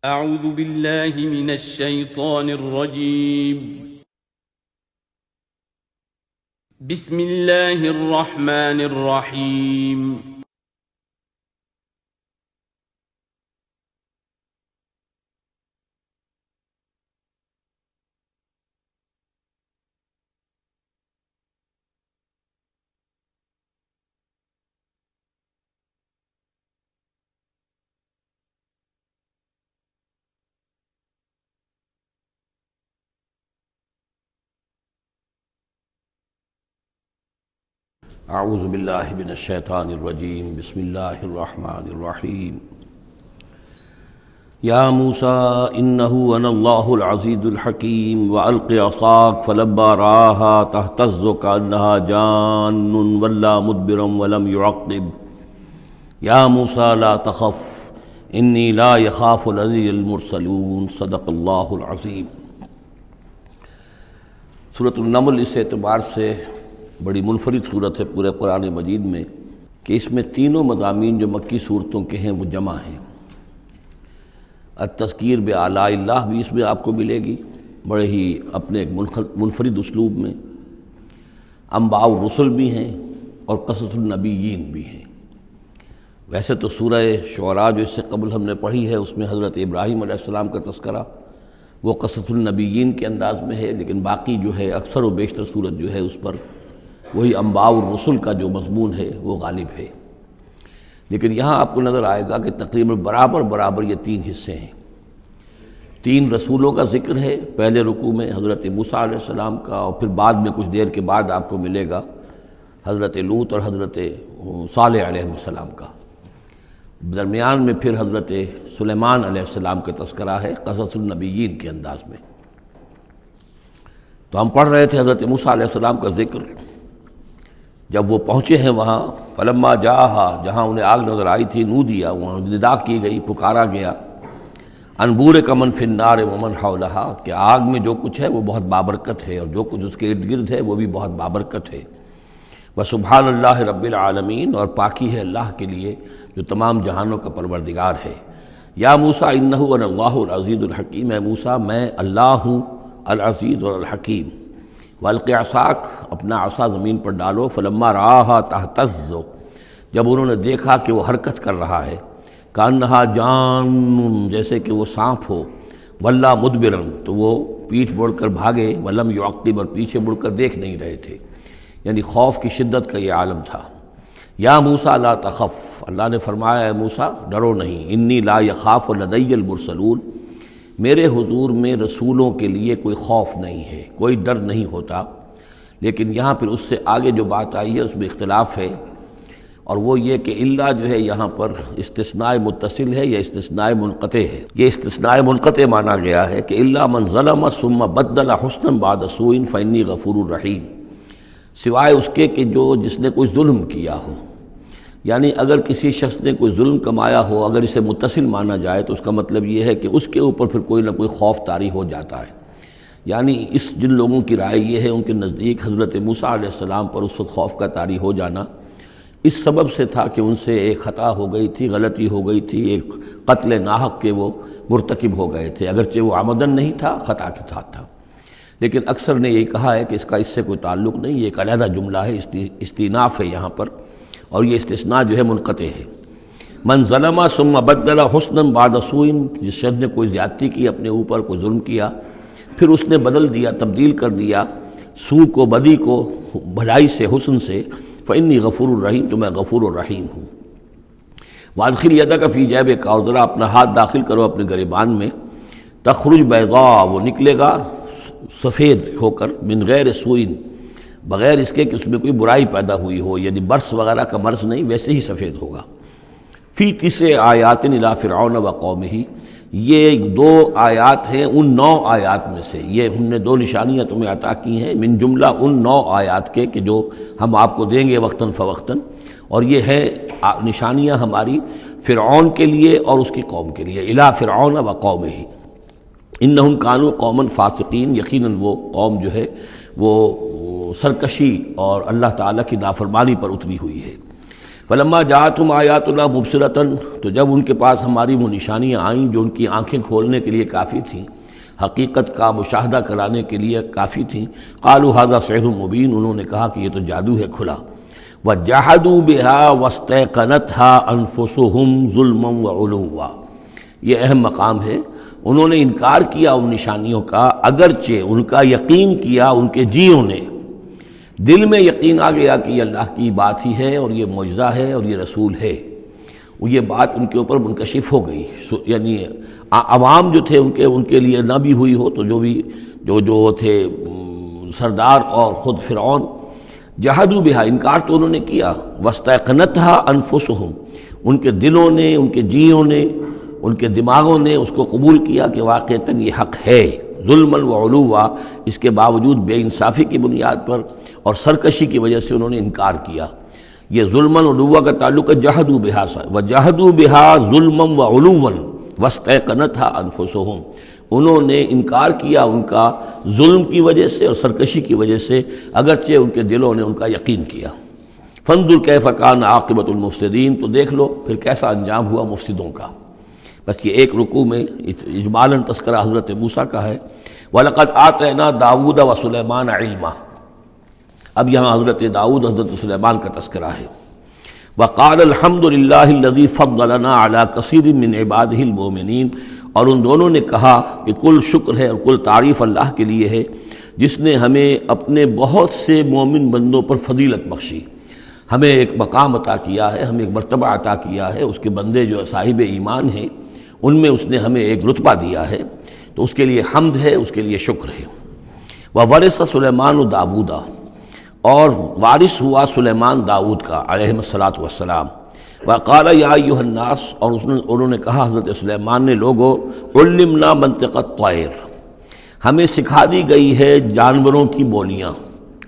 اعوذ باللہ من الشیطان الرجیم بسم اللہ الرحمن الرحیم اعوذ باللہ من الشیطان الرجیم بسم اللہ الرحمن الرحیم یا موسیٰ انہو انا اللہ العزیز الحکیم وَأَلْقِ عَصَاكَ فَلَمَّا رَآهَا تَهْتَزُّ كَأَنَّهَا جَانٌّ وَلَّىٰ مُدْبِرًا وَلَمْ يُعَقِّبْ یا موسیٰ لا تخف انی لا یخاف لدی المرسلون صدق اللہ العظیم۔ سورۃ النمل اس اعتبار سے بڑی منفرد صورت ہے پورے قرآن مجید میں کہ اس میں تینوں مضامین جو مکی صورتوں کے ہیں وہ جمع ہیں۔ التذکیر بآلاء اللہ بھی اس میں آپ کو ملے گی بڑے ہی اپنے ایک منفرد اسلوب میں، انباء الرسل بھی ہیں اور قصص النبیین بھی ہیں۔ ویسے تو سورہ شعراء جو اس سے قبل ہم نے پڑھی ہے اس میں حضرت ابراہیم علیہ السلام کا تذکرہ وہ قصص النبیین کے انداز میں ہے، لیکن باقی جو ہے اکثر و بیشتر صورت جو ہے اس پر وہی انباء الرسل کا جو مضمون ہے وہ غالب ہے۔ لیکن یہاں آپ کو نظر آئے گا کہ تقریباً برابر یہ تین حصے ہیں۔ تین رسولوں کا ذکر ہے پہلے رکوع میں، حضرت موسیٰ علیہ السلام کا، اور پھر بعد میں کچھ دیر کے بعد آپ کو ملے گا حضرت لوط اور حضرت صالح علیہ السلام کا۔ درمیان میں پھر حضرت سلیمان علیہ السلام کا تذکرہ ہے قصص النبیین کے انداز میں۔ تو ہم پڑھ رہے تھے حضرت موسیٰ علیہ السلام کا ذکر، جب وہ پہنچے ہیں وہاں فلما جاہا، جہاں انہیں آگ نظر آئی تھی، نودیا، وہاں ندا کی گئی، پکارا گیا، ان بورک من فی النار ومن حولہا، کہ آگ میں جو کچھ ہے وہ بہت بابرکت ہے اور جو کچھ اس کے ارد گرد ہے وہ بھی بہت بابرکت ہے۔ وسبحان اللہ رب العالمین، اور پاکی ہے اللہ کے لیے جو تمام جہانوں کا پروردگار ہے۔ یا موسیٰ انہ انا اللہ العزیز الحکیم، اے موسیٰ میں اللہ ہوں العزیز اور الحکیم۔ وَأَلْقِ عَصَاكَ، اپنا عصا زمین پر ڈالو، فَلَمَّا رَآهَا تَهْتَزُّ، جب انہوں نے دیکھا کہ وہ حرکت کر رہا ہے، كَأَنَّهَا جَانٌّ، جیسے کہ وہ سانپ ہو، وَلَّا مُدْبِرًا، تو وہ پیٹھ موڑ کر بھاگے، وَلَمْ يُعَقِّبْ، اور پیچھے مڑ کر دیکھ نہیں رہے تھے، یعنی خوف کی شدت کا یہ عالم تھا۔ یا موسیٰ لا تخف، اللہ نے فرمایا اے موسیٰ ڈرو نہیں، انی لا یخاف لدی المرسلون، میرے حضور میں رسولوں کے لیے کوئی خوف نہیں ہے، کوئی ڈر نہیں ہوتا۔ لیکن یہاں پھر اس سے آگے جو بات آئی ہے اس میں اختلاف ہے، اور وہ یہ کہ الا جو ہے یہاں پر استثناء متصل ہے یا استثناء منقطع ہے۔ یہ استثناء منقطع مانا گیا ہے کہ الا من ظلم ثم بدل حسنا بعد سوء فانی غفور رحیم، سوائے اس کے کہ جس نے کوئی ظلم کیا ہو، یعنی اگر کسی شخص نے کوئی ظلم کمایا ہو، اگر اسے متصل مانا جائے تو اس کا مطلب یہ ہے کہ اس کے اوپر پھر کوئی نہ کوئی خوف طاری ہو جاتا ہے۔ یعنی جن لوگوں کی رائے یہ ہے ان کے نزدیک حضرت موسیٰ علیہ السلام پر اس وقت خوف کا طاری ہو جانا اس سبب سے تھا کہ ان سے ایک خطا ہو گئی تھی، غلطی ہو گئی تھی، ایک قتل ناحق کے وہ مرتکب ہو گئے تھے، اگرچہ وہ عمدن نہیں تھا، خطا کے ساتھ تھا۔ لیکن اکثر نے یہ کہا ہے کہ اس کا اس سے کوئی تعلق نہیں، یہ ایک علیحدہ جملہ ہے، استیناف ہے یہاں پر، اور یہ استثناء جو ہے منقطع ہے۔ من ظلم ثم بدل حسنا بعد سوء، جس شخص نے کوئی زیادتی کی اپنے اوپر، کوئی ظلم کیا، پھر اس نے بدل دیا، تبدیل کر دیا سوء کو، بدی کو، بھلائی سے، حسن سے، فانی غفور الرحیم، تو میں غفور الرحیم ہوں۔ وادخل یدک فی جیبک، اور ذرا اپنا ہاتھ داخل کرو اپنے گریبان میں، تخرج بیضاء، وہ نکلے گا سفید ہو کر، من غیر سوء، بغیر اس کے کہ اس میں کوئی برائی پیدا ہوئی ہو، یعنی برس وغیرہ کا مرض نہیں، ویسے ہی سفید ہوگا۔ فی 9 آیات الی فرعون و قومہ، یہ 2 آیات ہیں ان 9 آیات میں سے، یہ ہم نے 2 نشانیاں تمہیں عطا کی ہیں من جملہ ان 9 آیات کے کہ جو ہم آپ کو دیں گے وقتاً فوقتاً، اور یہ ہے نشانیاں ہماری فرعون کے لیے اور اس کی قوم کے لیے، الی فرعون و قومہ انہم کانوا قوما فاسقین، یقیناً وہ قوم جو ہے وہ سرکشی اور اللہ تعالیٰ کی نافرمانی پر اتری ہوئی ہے۔ فلما جاءتهم آیاتنا مبصرۃ، تو جب ان کے پاس ہماری وہ نشانیاں آئیں جو ان کی آنکھیں کھولنے کے لیے کافی تھیں، حقیقت کا مشاہدہ کرانے کے لیے کافی تھیں، قالوا ھذا سحر مبین، انہوں نے کہا کہ یہ تو جادو ہے کھلا، وجحدوا بها واستيقنتها انفسهم ظلما وعلوا، یہ اہم مقام ہے، انہوں نے انکار کیا ان نشانیوں کا اگرچہ ان کا یقین کیا ان کے جیوں نے، دل میں یقین آ گیا کہ یہ اللہ کی بات ہی ہے اور یہ معجزہ ہے اور یہ رسول ہے، وہ یہ بات ان کے اوپر منکشف ہو گئی، یعنی عوام جو تھے ان کے لیے نہ بھی ہوئی ہو تو جو تھے سردار اور خود فرعون، جہدوا بہا، انکار تو انہوں نے کیا، واستيقنتها انفسهم، ان کے دلوں نے، ان کے جیوں نے، ان کے دماغوں نے اس کو قبول کیا کہ واقعتاً یہ حق ہے، ظلما وعلوا، اس کے باوجود بے انصافی کی بنیاد پر اور سرکشی کی وجہ سے انہوں نے انکار کیا۔ یہ ظلما وعلوا کا تعلق ہے جحدوا بہا سے، وجحدوا بہا ظلما وعلوا واستيقنتها انفسهم، انہوں نے انکار کیا ان کا ظلم کی وجہ سے اور سرکشی کی وجہ سے، اگرچہ ان کے دلوں نے ان کا یقین کیا۔ فانظر کیف کان عاقبۃ المفسدین، تو دیکھ لو پھر کیسا انجام ہوا مفسدوں کا۔ بس یہ ایک رکوع میں اجمالاً تذکرہ حضرت موسیٰ کا ہے، وَلَقَدْ آتَيْنَا دَاوُودَ وَسُلَيْمَانَ عِلْمًا، اب یہاں حضرت داؤد حضرت سلیمان کا تذکرہ ہے۔ وَقَالَ الْحَمْدُ لِلَّهِ الَّذِي فَضَّلَنَا عَلَى كَثِيرٍ مِّنْ عِبَادِهِ الْمُؤْمِنِينَ، اور ان دونوں نے کہا کہ کل شکر ہے اور کل تعریف اللہ کے لیے ہے جس نے ہمیں اپنے بہت سے مومن بندوں پر فضیلت بخشی، ہمیں ایک مقام عطا کیا ہے، ہمیں ایک مرتبہ عطا کیا ہے، اس کے بندے جو صاحب ایمان ہیں ان میں اس نے ہمیں ایک رتبہ دیا ہے، تو اس کے لیے حمد ہے، اس کے لیے شکر ہے۔ وَوَرِثَ سُلَيْمَانُ دَاوُودَ، اور وارث ہوا سلیمان داؤد کا علیہ الصلاۃ والسلام۔ وقال یا ایھا الناس، اور انہوں نے کہا حضرت سلیمان نے، لوگو علمنا منطق الطیر، ہمیں سکھا دی گئی ہے جانوروں کی بولیاں،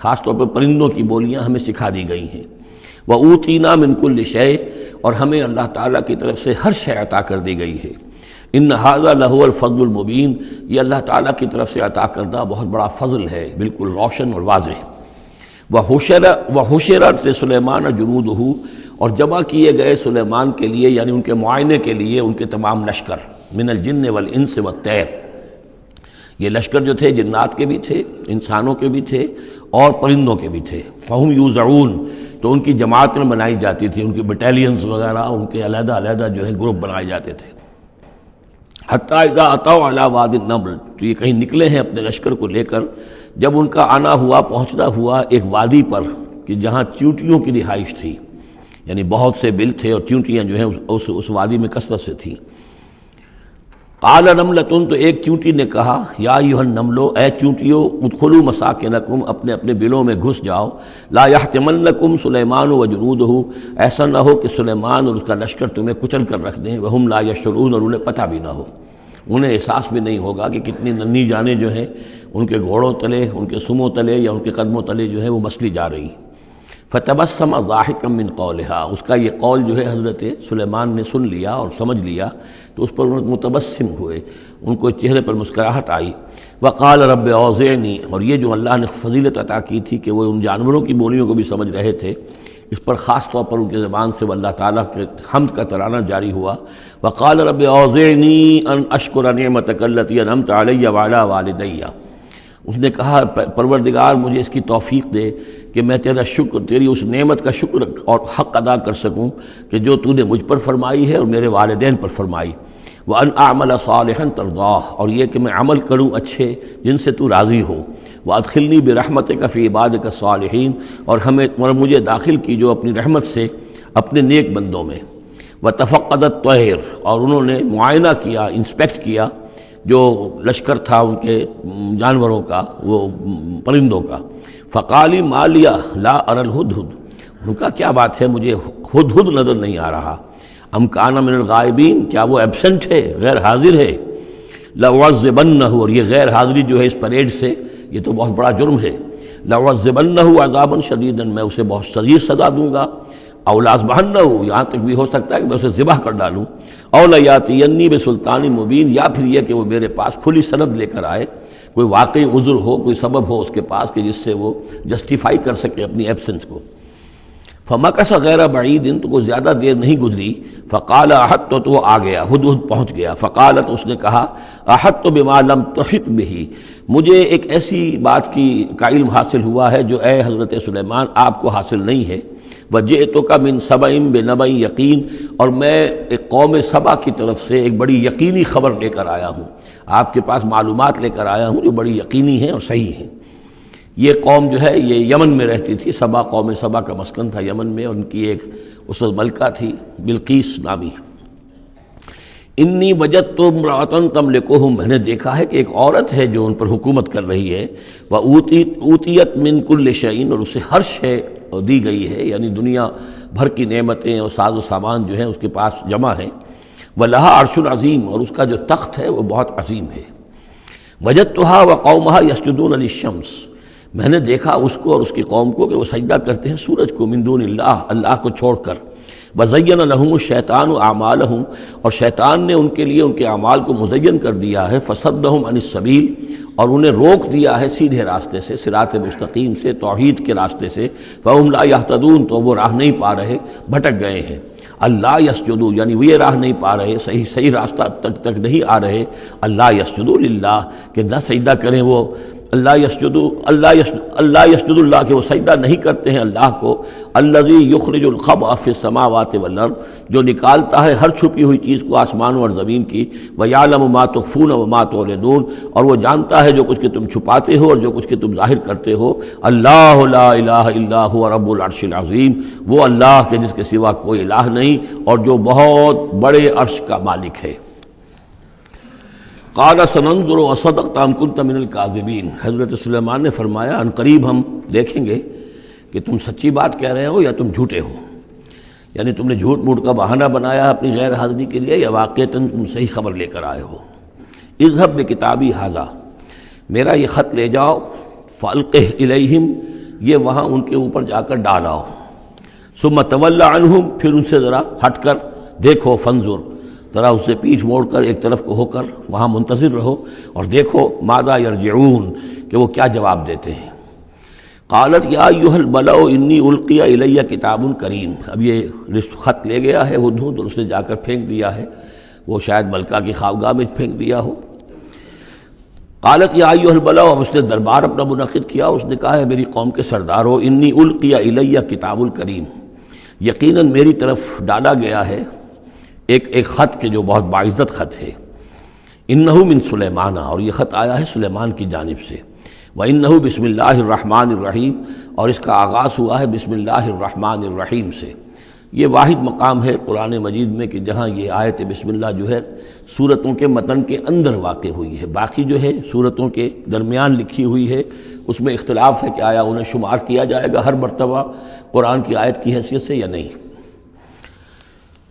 خاص طور پر پرندوں کی بولیاں ہمیں سکھا دی گئی ہیں۔ وَأُوتِینَا مِن كُلِّ شَیْءٍ، اور ہمیں اللہ تعالیٰ کی طرف سے ہر شے عطا کر دی گئی ہے۔ ان ھذا لہو الفضل المبین، یہ اللہ تعالیٰ کی طرف سے عطا کردہ بہت بڑا فضل ہے، بالکل روشن اور واضح۔ وَحُشِرَ لِسُلَیمَانَ جُنُودُهُ، اور جمع کیے گئے سلیمان کے لیے، یعنی ان کے معائنے کے لیے، ان کے تمام لشکر، من الجن والانس والطیر، یہ لشکر جو تھے جنات کے بھی تھے، انسانوں کے بھی تھے اور پرندوں کے بھی تھے۔ فَهُمْ يُوزَعُونَ، تو ان کی جماعتیں بنائی جاتی تھی، ان کی بٹالینز وغیرہ، ان کے علیحدہ علیحدہ جو ہے گروپ بنائے جاتے تھے۔ حتیٰ اذا اتوا علی وادی النمل، تو یہ کہیں نکلے ہیں اپنے لشکر کو لے کر، جب ان کا آنا ہوا، پہنچنا ہوا ایک وادی پر کہ جہاں چیونٹیوں کی رہائش تھی، یعنی بہت سے بل تھے اور چیونٹیاں جو ہیں اس وادی میں کثرت سے تھیں۔ قال نملۃ، تو ایک چیونٹی نے کہا، یا ایھا النمل، اے چیونٹیو، ادخلوا مساکنکم، اپنے اپنے بلوں میں گھس جاؤ، لا یحطمنکم سلیمان وجنودہ، ایسا نہ ہو کہ سلیمان اور اس کا لشکر تمہیں کچل کر رکھ دیں، وہم لا یشعرون، اور انہیں پتہ بھی نہ ہو، انہیں احساس بھی نہیں ہوگا کہ کتنی ننھی جانیں جو ہیں ان کے گھوڑوں تلے، ان کے سموں تلے یا ان کے قدموں تلے جو ہے وہ مسلی جا رہی ہیں۔ فتبسم ضاحکا من قولها، اس کا یہ قول جو ہے حضرت سلیمان نے سن لیا اور سمجھ لیا تو اس پر متبسم ہوئے، ان کو چہرے پر مسکراہٹ آئی۔ وقال رب اوزعنی، اور یہ جو اللہ نے فضیلت عطا کی تھی کہ وہ ان جانوروں کی بولیوں کو بھی سمجھ رہے تھے، اس پر خاص طور پر ان کی زبان سے وہ اللہ تعالیٰ کے حمد کا ترانہ جاری ہوا۔ وقال رب اوزعنی ان اشکر نعمتک التی انعمت علی وعلی والدی، اس نے کہا پروردگار مجھے اس کی توفیق دے کہ میں تیرا شکر، تیری اس نعمت کا شکر اور حق ادا کر سکوں کہ جو تو نے مجھ پر فرمائی ہے اور میرے والدین پر فرمائی۔ وَأَنْ أَعْمَلَ صَالِحًا تَرْضَاهُ، اور یہ کہ میں عمل کروں اچھے جن سے تو راضی ہو۔ وَأَدْخِلْنِي بِرَحْمَتِكَ فِي عِبَادِكَ الصَّالِحِينَ، اور ہمیں مجھے داخل کیجو اپنی رحمت سے اپنے نیک بندوں میں۔ وَتَفَقَّدَ الطَّيْرَ، اور انہوں نے معائنہ کیا، انسپیکٹ کیا جو لشکر تھا ان کے جانوروں کا، وہ پرندوں کا۔ فقال ما لي لا ارى الهدهد، ان کا کیا بات ہے مجھے ہدہد نظر نہیں آ رہا۔ ام کان من الغائبین، کیا وہ ایبسنٹ ہے، غیر حاضر ہے۔ لأعذبنہ، اور یہ غیر حاضری جو ہے اس پریڈ سے، یہ تو بہت بڑا جرم ہے۔ لأعذبنہ عذابا شدیدا، میں اسے بہت شدید سزا دوں گا۔ او لأذبحنہ، یہاں تک بھی ہو سکتا ہے کہ میں اسے ذبح کر ڈالوں۔ او لیاتینی بسلطان مبین، یا پھر یہ کہ وہ میرے پاس کھلی سند لے کر آئے، کوئی واقعی عذر ہو، کوئی سبب ہو اس کے پاس کہ جس سے وہ جسٹیفائی کر سکے اپنی ایبسنس کو۔ فمکث غیر بعید، تو کوئی زیادہ دیر نہیں گزری، فقال احط، تو وہ آ گیا، ہدہد پہنچ گیا، فقالت، اس نے کہا احط بما لم تحط به، مجھے ایک ایسی بات کا علم حاصل ہوا ہے جو اے حضرت سلیمان آپ کو حاصل نہیں ہے، وجئتک من سبأ بنبأ یقین، اور میں ایک قوم سبا کی طرف سے ایک بڑی یقینی خبر لے کر آیا ہوں، آپ کے پاس معلومات لے کر آیا ہوں جو بڑی یقینی ہیں اور صحیح ہیں۔ یہ قوم جو ہے یہ یمن میں رہتی تھی، سبا، قوم سبا کا مسکن تھا یمن میں، اور ان کی ایک اس وقت ملکہ تھی بلقیس نامی۔ انی وجدت امرأۃ تملکہم، میں نے دیکھا ہے کہ ایک عورت ہے جو ان پر حکومت کر رہی ہے، وأوتیت من کل شیء، اور اسے ہر شے دی گئی ہے، یعنی دنیا بھر کی نعمتیں اور ساز و سامان جو ہیں اس کے پاس جمع ہے، وَلَهَا عَرْشٌ عَظِيمٌ، اور اس کا جو تخت ہے وہ بہت عظیم ہے، وجدتها وقومها يسجدون للشمس، میں نے دیکھا اس کو اور اس کی قوم کو کہ وہ سجدہ کرتے ہیں سورج کو، من دون اللہ، اللہ کو چھوڑ کر، وَزَيَّنَ لَهُمُ الشَّيْطَانُ أَعْمَالَهُمْ، اور شیطان نے ان کے لیے ان کے اعمال کو مزین کر دیا ہے، فَصَدَّهُمْ عَنِ السَّبِيلِ، اور انہیں روک دیا ہے سیدھے راستے سے، صراط مستقیم سے، توحید کے راستے سے، فَهُمْ لَا يَهْتَدُونَ، تو وہ راہ نہیں پا رہے، بھٹک گئے ہیں، اللہ یسجدوا، یعنی وہ یہ راہ نہیں پا رہے، صحیح راستہ تک نہیں آ رہے، اللہ یسجدوا للہ، کہ نہ سجدہ کریں وہ، اللہ یسجد اللہ، کہ وہ سجدہ نہیں کرتے ہیں اللہ کو، الذی یخرج الخبء فی السماوات والارض، جو نکالتا ہے ہر چھپی ہوئی چیز کو آسمانوں اور زمین کی، ویعلم ما تخفون وما تعلنون، اور وہ جانتا ہے جو کچھ کہ تم چھپاتے ہو اور جو کچھ کہ تم ظاہر کرتے ہو، اللہ لا الہ الا هو رب العرش العظیم، وہ اللہ کے جس کے سوا کوئی الہ نہیں اور جو بہت بڑے عرش کا مالک ہے۔ قال سننظر اصدقت ام كنت من الكاذبین، حضرت سلیمان نے فرمایا ان قریب ہم دیکھیں گے کہ تم سچی بات کہہ رہے ہو یا تم جھوٹے ہو، یعنی تم نے جھوٹ موٹ کا بہانہ بنایا اپنی غیر حاضری کے لیے، یا واقعتاً تم صحیح خبر لے کر آئے ہو۔ اذهب بکتابی ھذا، میرا یہ خط لے جاؤ، فالقہ الیہم، یہ وہاں ان کے اوپر جا کر ڈالاؤ، ثم تول عنہم، پھر ان سے ذرا ہٹ کر دیکھو، فانظر، ذرا اس سے پیٹھ موڑ کر ایک طرف کو ہو کر وہاں منتظر رہو اور دیکھو، ماذا یرجعون، کہ وہ کیا جواب دیتے ہیں۔ قالت یا ایھا الملأ انی القی الی کتاب کریم، اب یہ خط لے گیا ہے ہدہد اور اس نے جا کر پھینک دیا ہے، وہ شاید ملکہ کی خوابگاہ میں پھینک دیا ہو۔ قالت یا ایھا الملأ، اب اس نے دربار اپنا منعقد کیا، اس نے کہا ہے میری قوم کے سردارو، انی القی الی کتاب کریم، یقیناً میری طرف ڈالا گیا ہے ایک خط کے جو بہت باعزت خط ہے، انہو من سلیمان، اور یہ خط آیا ہے سلیمان کی جانب سے، وانہو بسم اللہ الرحمن الرحیم، اور اس کا آغاز ہوا ہے بسم اللہ الرحمن الرحیم سے۔ یہ واحد مقام ہے قرآن مجید میں کہ جہاں یہ آیت بسم اللہ جو ہے سورتوں کے متن کے اندر واقع ہوئی ہے، باقی جو ہے سورتوں کے درمیان لکھی ہوئی ہے، اس میں اختلاف ہے کہ آیا انہیں شمار کیا جائے گا ہر مرتبہ قرآن کی آیت کی حیثیت سے یا نہیں۔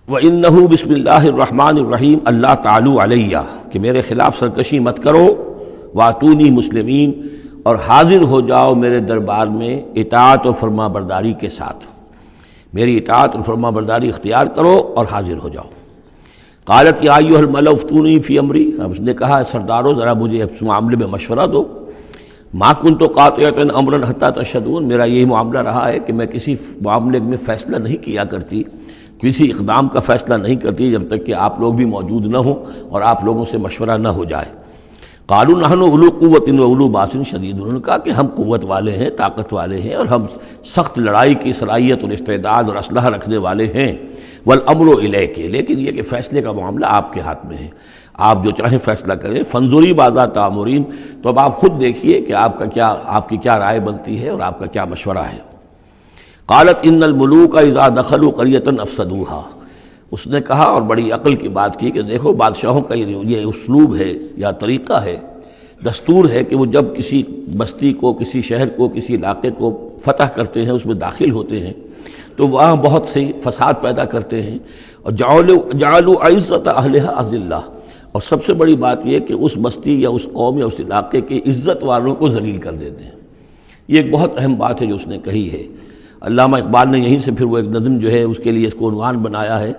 وَإِنَّهُ بسم اللہ الرحمن الرحیم اللہ تعالی علیہ، کہ میرے خلاف سرکشی مت کرو، وَأْتُونِي مسلمین، اور حاضر ہو جاؤ میرے دربار میں اطاعت و فرما برداری کے ساتھ، میری اطاعت اور فرما برداری اختیار کرو اور حاضر ہو جاؤ۔ قالت یا ایھا الملأ افتونی فی امری، اب اس نے کہا سردارو ذرا مجھے اس معاملے میں مشورہ دو، ما کنت قاطعۃ امرا حتی تشہدون، میرا یہی معاملہ رہا ہے کہ میں کسی معاملے میں فیصلہ نہیں کیا کرتی، کسی اقدام کا فیصلہ نہیں کرتی جب تک کہ آپ لوگ بھی موجود نہ ہوں اور آپ لوگوں سے مشورہ نہ ہو جائے۔ قالوا نحن اولو قوت و اولو باس شدید، انہوں نے کہا کہ ہم قوت والے ہیں، طاقت والے ہیں، اور ہم سخت لڑائی کی صلاحیت اور استعداد اور اسلحہ رکھنے والے ہیں، والامر الیک، لیکن یہ کہ فیصلے کا معاملہ آپ کے ہاتھ میں ہے، آپ جو چاہیں فیصلہ کریں، فانظری ماذا تأمرین، تو اب آپ خود دیکھیے کہ آپ کی کیا رائے بنتی ہے اور آپ کا کیا مشورہ ہے۔ قالت ان الملوک اذا دخلوا قریۃ افسدوها، اس نے کہا اور بڑی عقل کی بات کی کہ دیکھو بادشاہوں کا یہ اسلوب ہے یا طریقہ ہے، دستور ہے کہ وہ جب کسی بستی کو، کسی شہر کو، کسی علاقے کو فتح کرتے ہیں، اس میں داخل ہوتے ہیں تو وہاں بہت سے فساد پیدا کرتے ہیں، اور جعلوا عزت اہلھا اذلہ، اور سب سے بڑی بات یہ کہ اس بستی یا اس قوم یا اس علاقے کے عزت والوں کو ذلیل کر دیتے ہیں۔ یہ ایک بہت اہم بات ہے جو اس نے کہی ہے۔ علامہ اقبال نے یہیں سے پھر وہ ایک نظم جو ہے اس کے لیے اس کو عنوان بنایا ہے،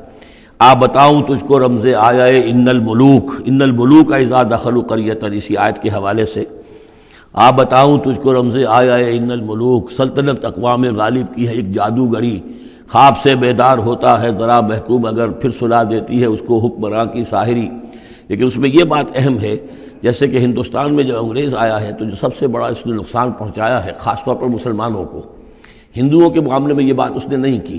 آ بتاؤں تجھ کو رمز آیا ان الملوک اذا دخلوا قریۃ، اسی آیت کے حوالے سے آ بتاؤں تجھ کو رمز آیا ان الملوک، سلطنت اقوام غالب کی ہے ایک جادوگری، خواب سے بیدار ہوتا ہے ذرا محکوم اگر پھر سلا دیتی ہے اس کو حکمراں کی ساحری۔ لیکن اس میں یہ بات اہم ہے، جیسے کہ ہندوستان میں جب انگریز آیا ہے تو جو سب سے بڑا اس نے نقصان پہنچایا ہے خاص طور پر مسلمانوں کو، ہندوؤں کے معاملے میں یہ بات اس نے نہیں کی،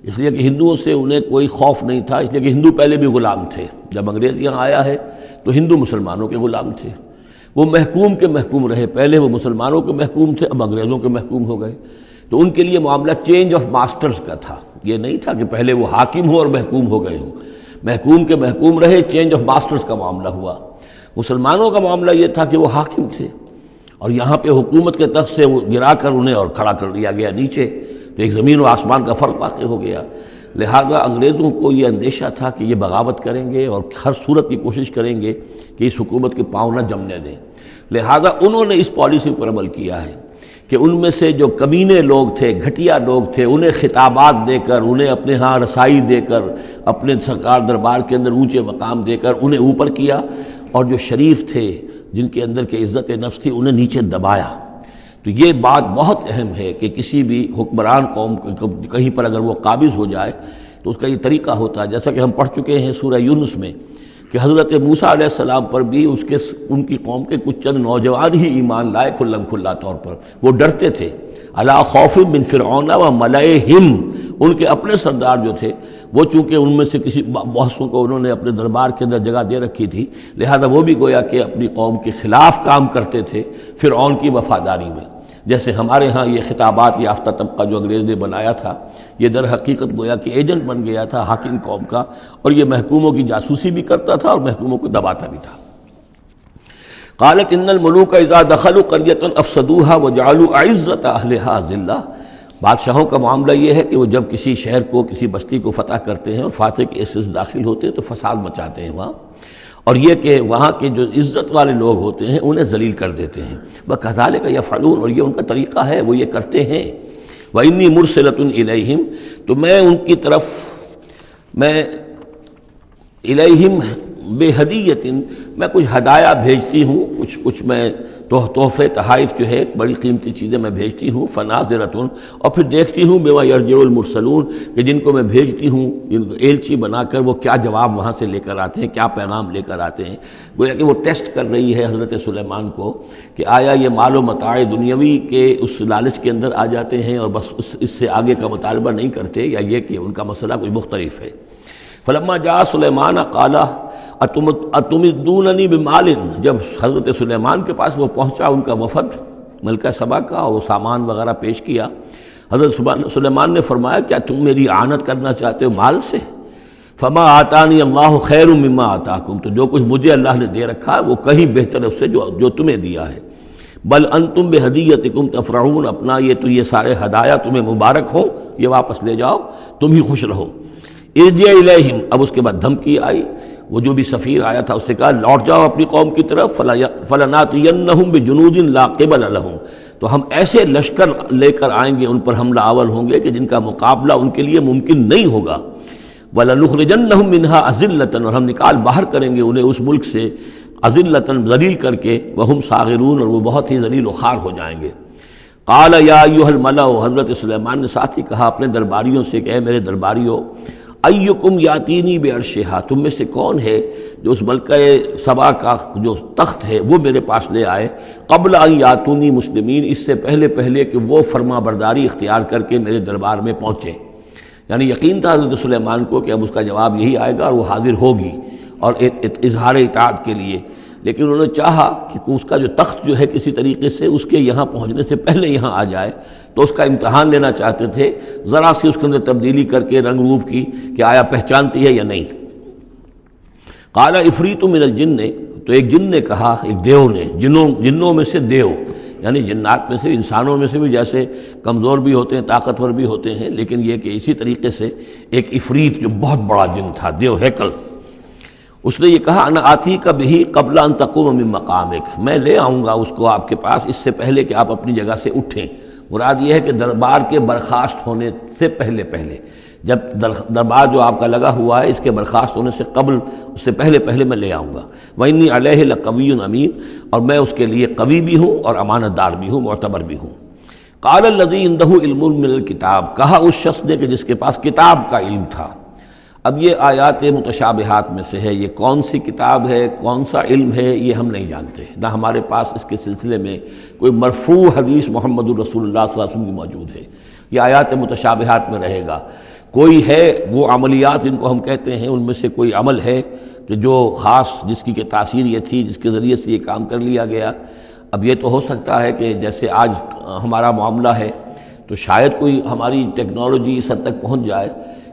اس لیے کہ ہندوؤں سے انہیں کوئی خوف نہیں تھا، اس لیے کہ ہندو پہلے بھی غلام تھے۔ جب انگریز یہاں آیا ہے تو ہندو مسلمانوں کے غلام تھے، وہ محکوم کے محکوم رہے، پہلے وہ مسلمانوں کے محکوم تھے، اب انگریزوں کے محکوم ہو گئے۔ تو ان کے لیے معاملہ چینج آف ماسٹرز کا تھا، یہ نہیں تھا کہ پہلے وہ حاکم ہو اور محکوم ہو گئے ہوں، محکوم کے محکوم رہے، چینج آف ماسٹرز کا معاملہ ہوا۔ مسلمانوں کا معاملہ یہ تھا کہ وہ حاکم تھے اور یہاں پہ حکومت کے تخت سے وہ گرا کر انہیں اور کھڑا کر دیا گیا نیچے، تو ایک زمین و آسمان کا فرق واقع ہو گیا۔ لہذا انگریزوں کو یہ اندیشہ تھا کہ یہ بغاوت کریں گے اور ہر صورت کی کوشش کریں گے کہ اس حکومت کے پاؤں نہ جمنے دیں، لہذا انہوں نے اس پالیسی پر عمل کیا ہے کہ ان میں سے جو کمینے لوگ تھے، گھٹیا لوگ تھے، انہیں خطابات دے کر، انہیں اپنے ہاں رسائی دے کر، اپنے سرکار دربار کے اندر اونچے مقام دے کر انہیں اوپر کیا، اور جو شریف تھے جن کے اندر کے عزت نفس تھی انہیں نیچے دبایا۔ تو یہ بات بہت اہم ہے کہ کسی بھی حکمران قوم کہیں پر اگر وہ قابض ہو جائے تو اس کا یہ طریقہ ہوتا ہے، جیسا کہ ہم پڑھ چکے ہیں سورہ یونس میں کہ حضرت موسیٰ علیہ السلام پر بھی ان کی قوم کے کچھ چند نوجوان ہی ایمان لائے کھلم کھلا طور پر، وہ ڈرتے تھے۔ الا خوف من فرعون و ملئہم، ان کے اپنے سردار جو تھے وہ چونکہ ان میں سے کسی بہتوں کو انہوں نے اپنے دربار کے اندر جگہ دے رکھی تھی، لہذا وہ بھی گویا کہ اپنی قوم کے خلاف کام کرتے تھے فرعون کی وفاداری میں۔ جیسے ہمارے ہاں یہ خطابات یافتہ طبقہ جو انگریز نے بنایا تھا، یہ در حقیقت گویا کہ ایجنٹ بن گیا تھا حاکم قوم کا، اور یہ محکوموں کی جاسوسی بھی کرتا تھا اور محکوموں کو دباتا بھی تھا۔ قالت ان الملوک اذا دخلوا قرية افسدوها وجعلوا اعزة اهلها ذلہ، بادشاہوں کا معاملہ یہ ہے کہ وہ جب کسی شہر کو، کسی بستی کو فتح کرتے ہیں اور فاتح کے حصے سے داخل ہوتے ہیں تو فساد مچاتے ہیں وہاں، اور یہ کہ وہاں کے جو عزت والے لوگ ہوتے ہیں انہیں ذلیل کر دیتے ہیں۔ وَكَذَلِكَ يَفْعَلُونَ، اور یہ ان کا طریقہ ہے، وہ یہ کرتے ہیں۔ وَإِنِّي مُرْسِلَةٌ إِلَيْهِمْ، تو میں ان کی طرف، میں الیہم بِہَدِیَّةٍ، میں کچھ ہدایہ بھیجتی ہوں، کچھ میں تحفے تحائف جو ہے بڑی قیمتی چیزیں میں بھیجتی ہوں، فَنَاظِرَةٌ، اور پھر دیکھتی ہوں بِمَا يَرْجِعُ الْمُرْسَلُونَ، کہ جن کو میں بھیجتی ہوں ایلچی بنا کر وہ کیا جواب وہاں سے لے کر آتے ہیں، کیا پیغام لے کر آتے ہیں۔ گویا کہ وہ ٹیسٹ کر رہی ہے حضرت سلیمان کو کہ آیا یہ مال و متاع دنیاوی کے اس لالچ کے اندر آ جاتے ہیں اور بس اس سے آگے کا مطالبہ نہیں کرتے، یا یہ کہ ان کا مسئلہ کوئی مختلف ہے۔ فلما جاء سلیمان قال اتمدوننی بمال، جب حضرت سلیمان کے پاس وہ پہنچا ان کا وفد ملکہ سبا کا، اور وہ سامان وغیرہ پیش کیا، حضرت سلیمان نے فرمایا کیا تم میری اعانت کرنا چاہتے ہو مال سے؟ فما آتانی اللہ خیر مما آتاکم، تو جو کچھ مجھے اللہ نے دے رکھا ہے وہ کہیں بہتر ہے اس سے جو تمہیں دیا ہے۔ بل انتم بہدیتکم تفرحون، اپنا یہ سارے ہدایہ تمہیں مبارک ہوں، یہ واپس لے جاؤ، تم ہی خوش رہو۔ ارجع الیہم، اب اس کے بعد دھمکی آئی، وہ جو بھی سفیر آیا تھا اس سے کہا لوٹ جاؤ اپنی قوم کی طرف، فلناتینہم بجنود لا قبل لہم، تو ہم ایسے لشکر لے کر آئیں گے، ان پر حملہ آور ہوں گے کہ جن کا مقابلہ ان کے لیے ممکن نہیں ہوگا۔ وَلَنُخْرِجَنَّهُم مِّنْهَا أَذِلَّةً، اور ہم نکال باہر کریں گے انہیں اس ملک سے أَذِلَّةً، ذلیل کر کے، وَهُمْ صَاغِرُونَ، اور وہ بہت ہی ذلیل و خوار ہو جائیں گے۔ قَالَ يَا أَيُّهَا الْمَلَأُ، حضرت سلیمان نے ساتھ ہی کہا اپنے درباریوں سے کہ اے میرے درباریوں، ایکم یاتینی بعرشہا، تم میں سے کون ہے جو اس ملکہ سبا کا جو تخت ہے وہ میرے پاس لے آئے، قبل ان یاتونی مسلمین، اس سے پہلے کہ وہ فرما برداری اختیار کر کے میرے دربار میں پہنچے۔ یعنی یقین تھا حضرت سلیمان کو کہ اب اس کا جواب یہی آئے گا اور وہ حاضر ہوگی اور اظہار اطاعت کے لیے، لیکن انہوں نے چاہا کہ اس کا جو تخت جو ہے کسی طریقے سے اس کے یہاں پہنچنے سے پہلے یہاں آ جائے، تو اس کا امتحان لینا چاہتے تھے، ذرا سی اس کے اندر تبدیلی کر کے رنگ روپ کی کہ آیا پہچانتی ہے یا نہیں۔ قال عفریت من الجن، تو ایک جن نے کہا، ایک دیو نے، جنوں میں سے دیو، یعنی جنات میں سے، انسانوں میں سے بھی جیسے کمزور بھی ہوتے ہیں طاقتور بھی ہوتے ہیں، لیکن یہ کہ اسی طریقے سے ایک عفریت جو بہت بڑا جن تھا، دیو ہیکل، اس نے یہ کہا انا آتی کا بھی قبل ان تقوم من مقامک، میں لے آؤں گا اس کو آپ کے پاس اس سے پہلے کہ آپ اپنی جگہ سے اٹھیں۔ مراد یہ ہے کہ دربار کے برخاست ہونے سے پہلے جب دربار جو آپ کا لگا ہوا ہے اس کے برخاست ہونے سے قبل، اس سے پہلے میں لے آؤں گا۔ وَإِنِّي عَلَيْهِ لَقَوِيٌّ أَمِينٌ، اور میں اس کے لیے قوی بھی ہوں اور امانت دار بھی ہوں، معتبر بھی ہوں۔ قال الذی عندہ علم من الکتاب، کہا اس شخص نے کہ جس کے پاس کتاب کا علم تھا۔ اب یہ آیات متشابہات میں سے ہے، یہ کون سی کتاب ہے، کون سا علم ہے، یہ ہم نہیں جانتے، نہ ہمارے پاس اس کے سلسلے میں کوئی مرفوع حدیث محمد الرسول اللہ صلی اللہ علیہ وسلم کی موجود ہے۔ یہ آیات متشابہات میں رہے گا۔ کوئی ہے وہ عملیات جن کو ہم کہتے ہیں، ان میں سے کوئی عمل ہے کہ جو خاص جس کی کہ تاثیر یہ تھی، جس کے ذریعے سے یہ کام کر لیا گیا۔ اب یہ تو ہو سکتا ہے کہ جیسے آج ہمارا معاملہ ہے تو شاید کوئی ہماری ٹیکنالوجی اس حد تک پہنچ جائے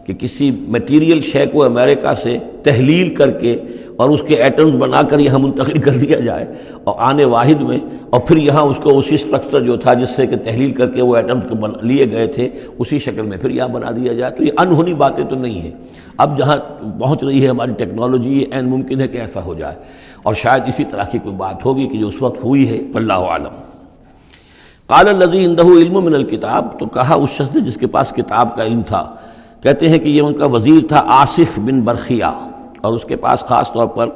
کہ کسی میٹیریل شے کو امریکہ سے تحلیل کر کے اور اس کے ایٹمز بنا کر یہاں منتقل کر دیا جائے اور آنے واحد میں، اور پھر یہاں اس کو اسی اسٹرکچر جو تھا جس سے کہ تحلیل کر کے وہ ایٹمز لیے گئے تھے اسی شکل میں پھر یہاں بنا دیا جائے۔ تو یہ انہونی باتیں تو نہیں ہیں۔ اب جہاں پہنچ رہی ہے ہماری ٹیکنالوجی، یہ عین ممکن ہے کہ ایسا ہو جائے، اور شاید اسی طرح کی کوئی بات ہوگی کہ جو اس وقت ہوئی ہے، واللہ عالم۔ قال الذی عندہ علم من الکتاب، تو کہا اس شخص نے جس کے پاس کتاب کا علم تھا، کہتے ہیں کہ یہ ان کا وزیر تھا آصف بن برخیہ، اور اس کے پاس خاص طور پر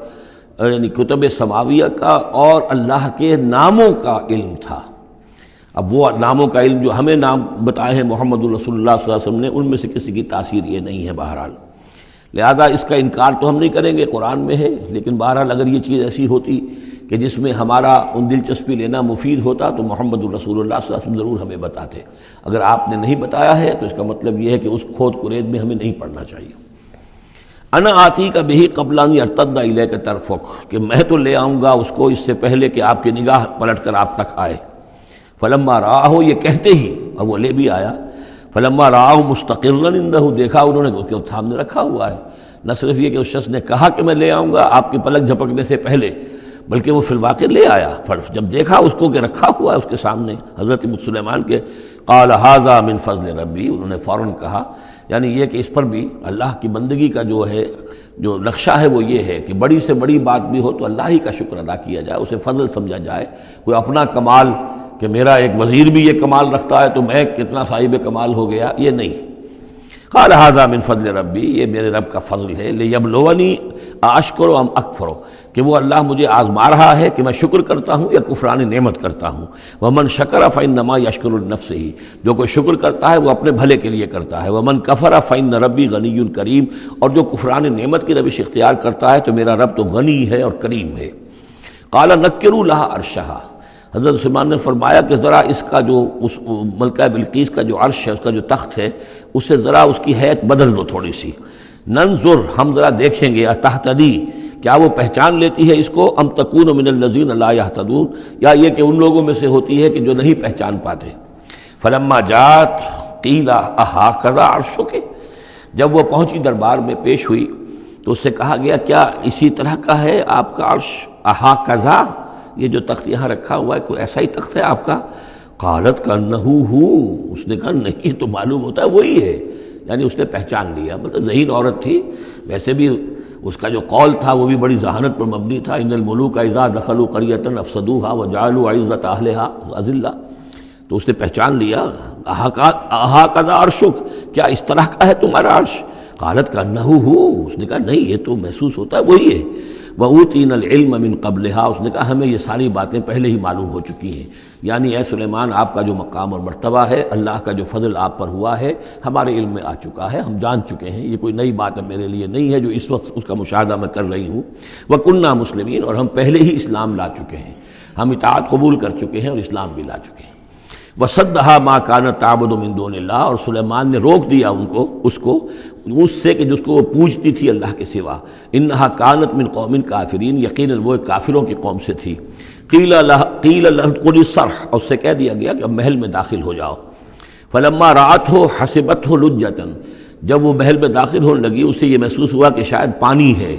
یعنی کتب سماویہ کا اور اللہ کے ناموں کا علم تھا۔ اب وہ ناموں کا علم جو ہمیں نام بتائے ہیں محمد الرسول اللہ صلی اللہ علیہ وسلم نے، ان میں سے کسی کی تاثیر یہ نہیں ہے بہرحال، لہذا اس کا انکار تو ہم نہیں کریں گے، قرآن میں ہے، لیکن بہرحال اگر یہ چیز ایسی ہوتی کہ جس میں ہمارا ان دلچسپی لینا مفید ہوتا تو محمد الرسول اللہ صلی اللہ علیہ وسلم ضرور ہمیں بتاتے۔ اگر آپ نے نہیں بتایا ہے تو اس کا مطلب یہ ہے کہ اس کھود کرید میں ہمیں نہیں پڑھنا چاہیے۔ انا آتی کا بہی قبل ان یرتد الیک طرفک، کہ میں تو لے آؤں گا اس کو اس سے پہلے کہ آپ کی نگاہ پلٹ کر آپ تک آئے۔ فلما رآہ، یہ کہتے ہی اور وہ لے بھی آیا، فلما رآہ مستقرا عنده، دیکھا انہوں نے کہ وہ سامنے رکھا ہوا ہے۔ نہ صرف یہ کہ اس شخص نے کہا کہ میں لے آؤں گا آپ کی پلک جھپکنے سے پہلے، بلکہ وہ فی الواقع لے آیا۔ جب دیکھا اس کو کہ رکھا ہوا ہے اس کے سامنے حضرت سلیمان کے، قال ھذا من فضل ربی، انہوں نے فوراً کہا، یعنی یہ کہ اس پر بھی اللہ کی بندگی کا جو ہے جو نقشہ ہے وہ یہ ہے کہ بڑی سے بڑی بات بھی ہو تو اللہ ہی کا شکر ادا کیا جائے، اسے فضل سمجھا جائے۔ کوئی اپنا کمال کہ میرا ایک وزیر بھی یہ کمال رکھتا ہے تو میں کتنا صاحب کمال ہو گیا، یہ نہیں۔ قال ھذا من فضل ربی، یہ میرے رب کا فضل ہے، لیبلونی اشکر ام اکفر، کہ وہ اللہ مجھے آزما رہا ہے کہ میں شکر کرتا ہوں یا کفران نعمت کرتا ہوں۔ ومن شکر فانما یشکر لنفسہ، جو کوئی شکر کرتا ہے وہ اپنے بھلے کے لیے کرتا ہے۔ ومن کفر فان ربی غنی کریم، اور جو کفران نعمت کی روش اختیار کرتا ہے تو میرا رب تو غنی ہے اور کریم ہے۔ قال نکروا لها عرشها، حضرت سلیمان نے فرمایا کہ ذرا اس کا جو اس ملکہ بلقیس کا جو عرش ہے، اس کا جو تخت ہے، اسے ذرا اس کی حیت بدل دو تھوڑی سی۔ ننظر، ہم ذرا دیکھیں گے، تہتدی، کیا وہ پہچان لیتی ہے اس کو، ام تکون من الذین لا یہتدون، یا یہ کہ ان لوگوں میں سے ہوتی ہے کہ جو نہیں پہچان پاتے۔ فلما جات قیل اھٰکذا عرشک، جب وہ پہنچی دربار میں پیش ہوئی تو اس سے کہا گیا کیا اسی طرح کا ہے آپ کا عرش، اھٰکذا، یہ جو تخت یہاں رکھا ہوا ہے کوئی ایسا ہی تخت ہے آپ کا؟ قالت کانہ ہو، اس نے کہا نہیں، تو معلوم ہوتا ہے وہی ہے، یعنی اس نے پہچان لیا۔ مطلب ذہین عورت تھی، ویسے بھی اس کا جو قول تھا وہ بھی بڑی ذہانت پر مبنی تھا، ان الملوک اذا دخلوا قریۃ افسدوها وجعلوا عزۃ اہلها اذلہ، تو اس نے پہچان لیا۔ اھٰکذا عرشک، کیا اس طرح کا ہے تمہارا عرش؟ قالت کانہ ہو، اس نے کہا نہیں، یہ تو محسوس ہوتا ہے وہی ہے۔ وَأُوتِينَا الْعِلْمَ مِنْ قَبْلِهَا، اس نے کہا ہمیں یہ ساری باتیں پہلے ہی معلوم ہو چکی ہیں، یعنی اے سلیمان آپ کا جو مقام اور مرتبہ ہے، اللہ کا جو فضل آپ پر ہوا ہے ہمارے علم میں آ چکا ہے، ہم جان چکے ہیں، یہ کوئی نئی بات اب میرے لیے نہیں ہے جو اس وقت اس کا مشاہدہ میں کر رہی ہوں۔ وَكُنَّا مُسْلِمِينَ، اور ہم پہلے ہی اسلام لا چکے ہیں، ہم اطاعت قبول کر چکے ہیں اور اسلام بھی لا چکے ہیں۔ وَصَدَّهَا مَا كَانَتْ تَعْبُدُ مِن دُونِ اللَّهِ، اور سلیمان نے روک دیا اس کو اس سے کہ جس کو وہ پوجتی تھی اللہ کے سوا۔ انہا کانت من قوم کافرین، یقیناً وہ ایک کافروں کی قوم سے تھی۔ قیل لها ادخلی الصرح، اور اس سے کہہ دیا گیا کہ اب محل میں داخل ہو جاؤ۔ فلما رأته حسبته لجة، جب وہ محل میں داخل ہونے لگی اسے یہ محسوس ہوا کہ شاید پانی ہے۔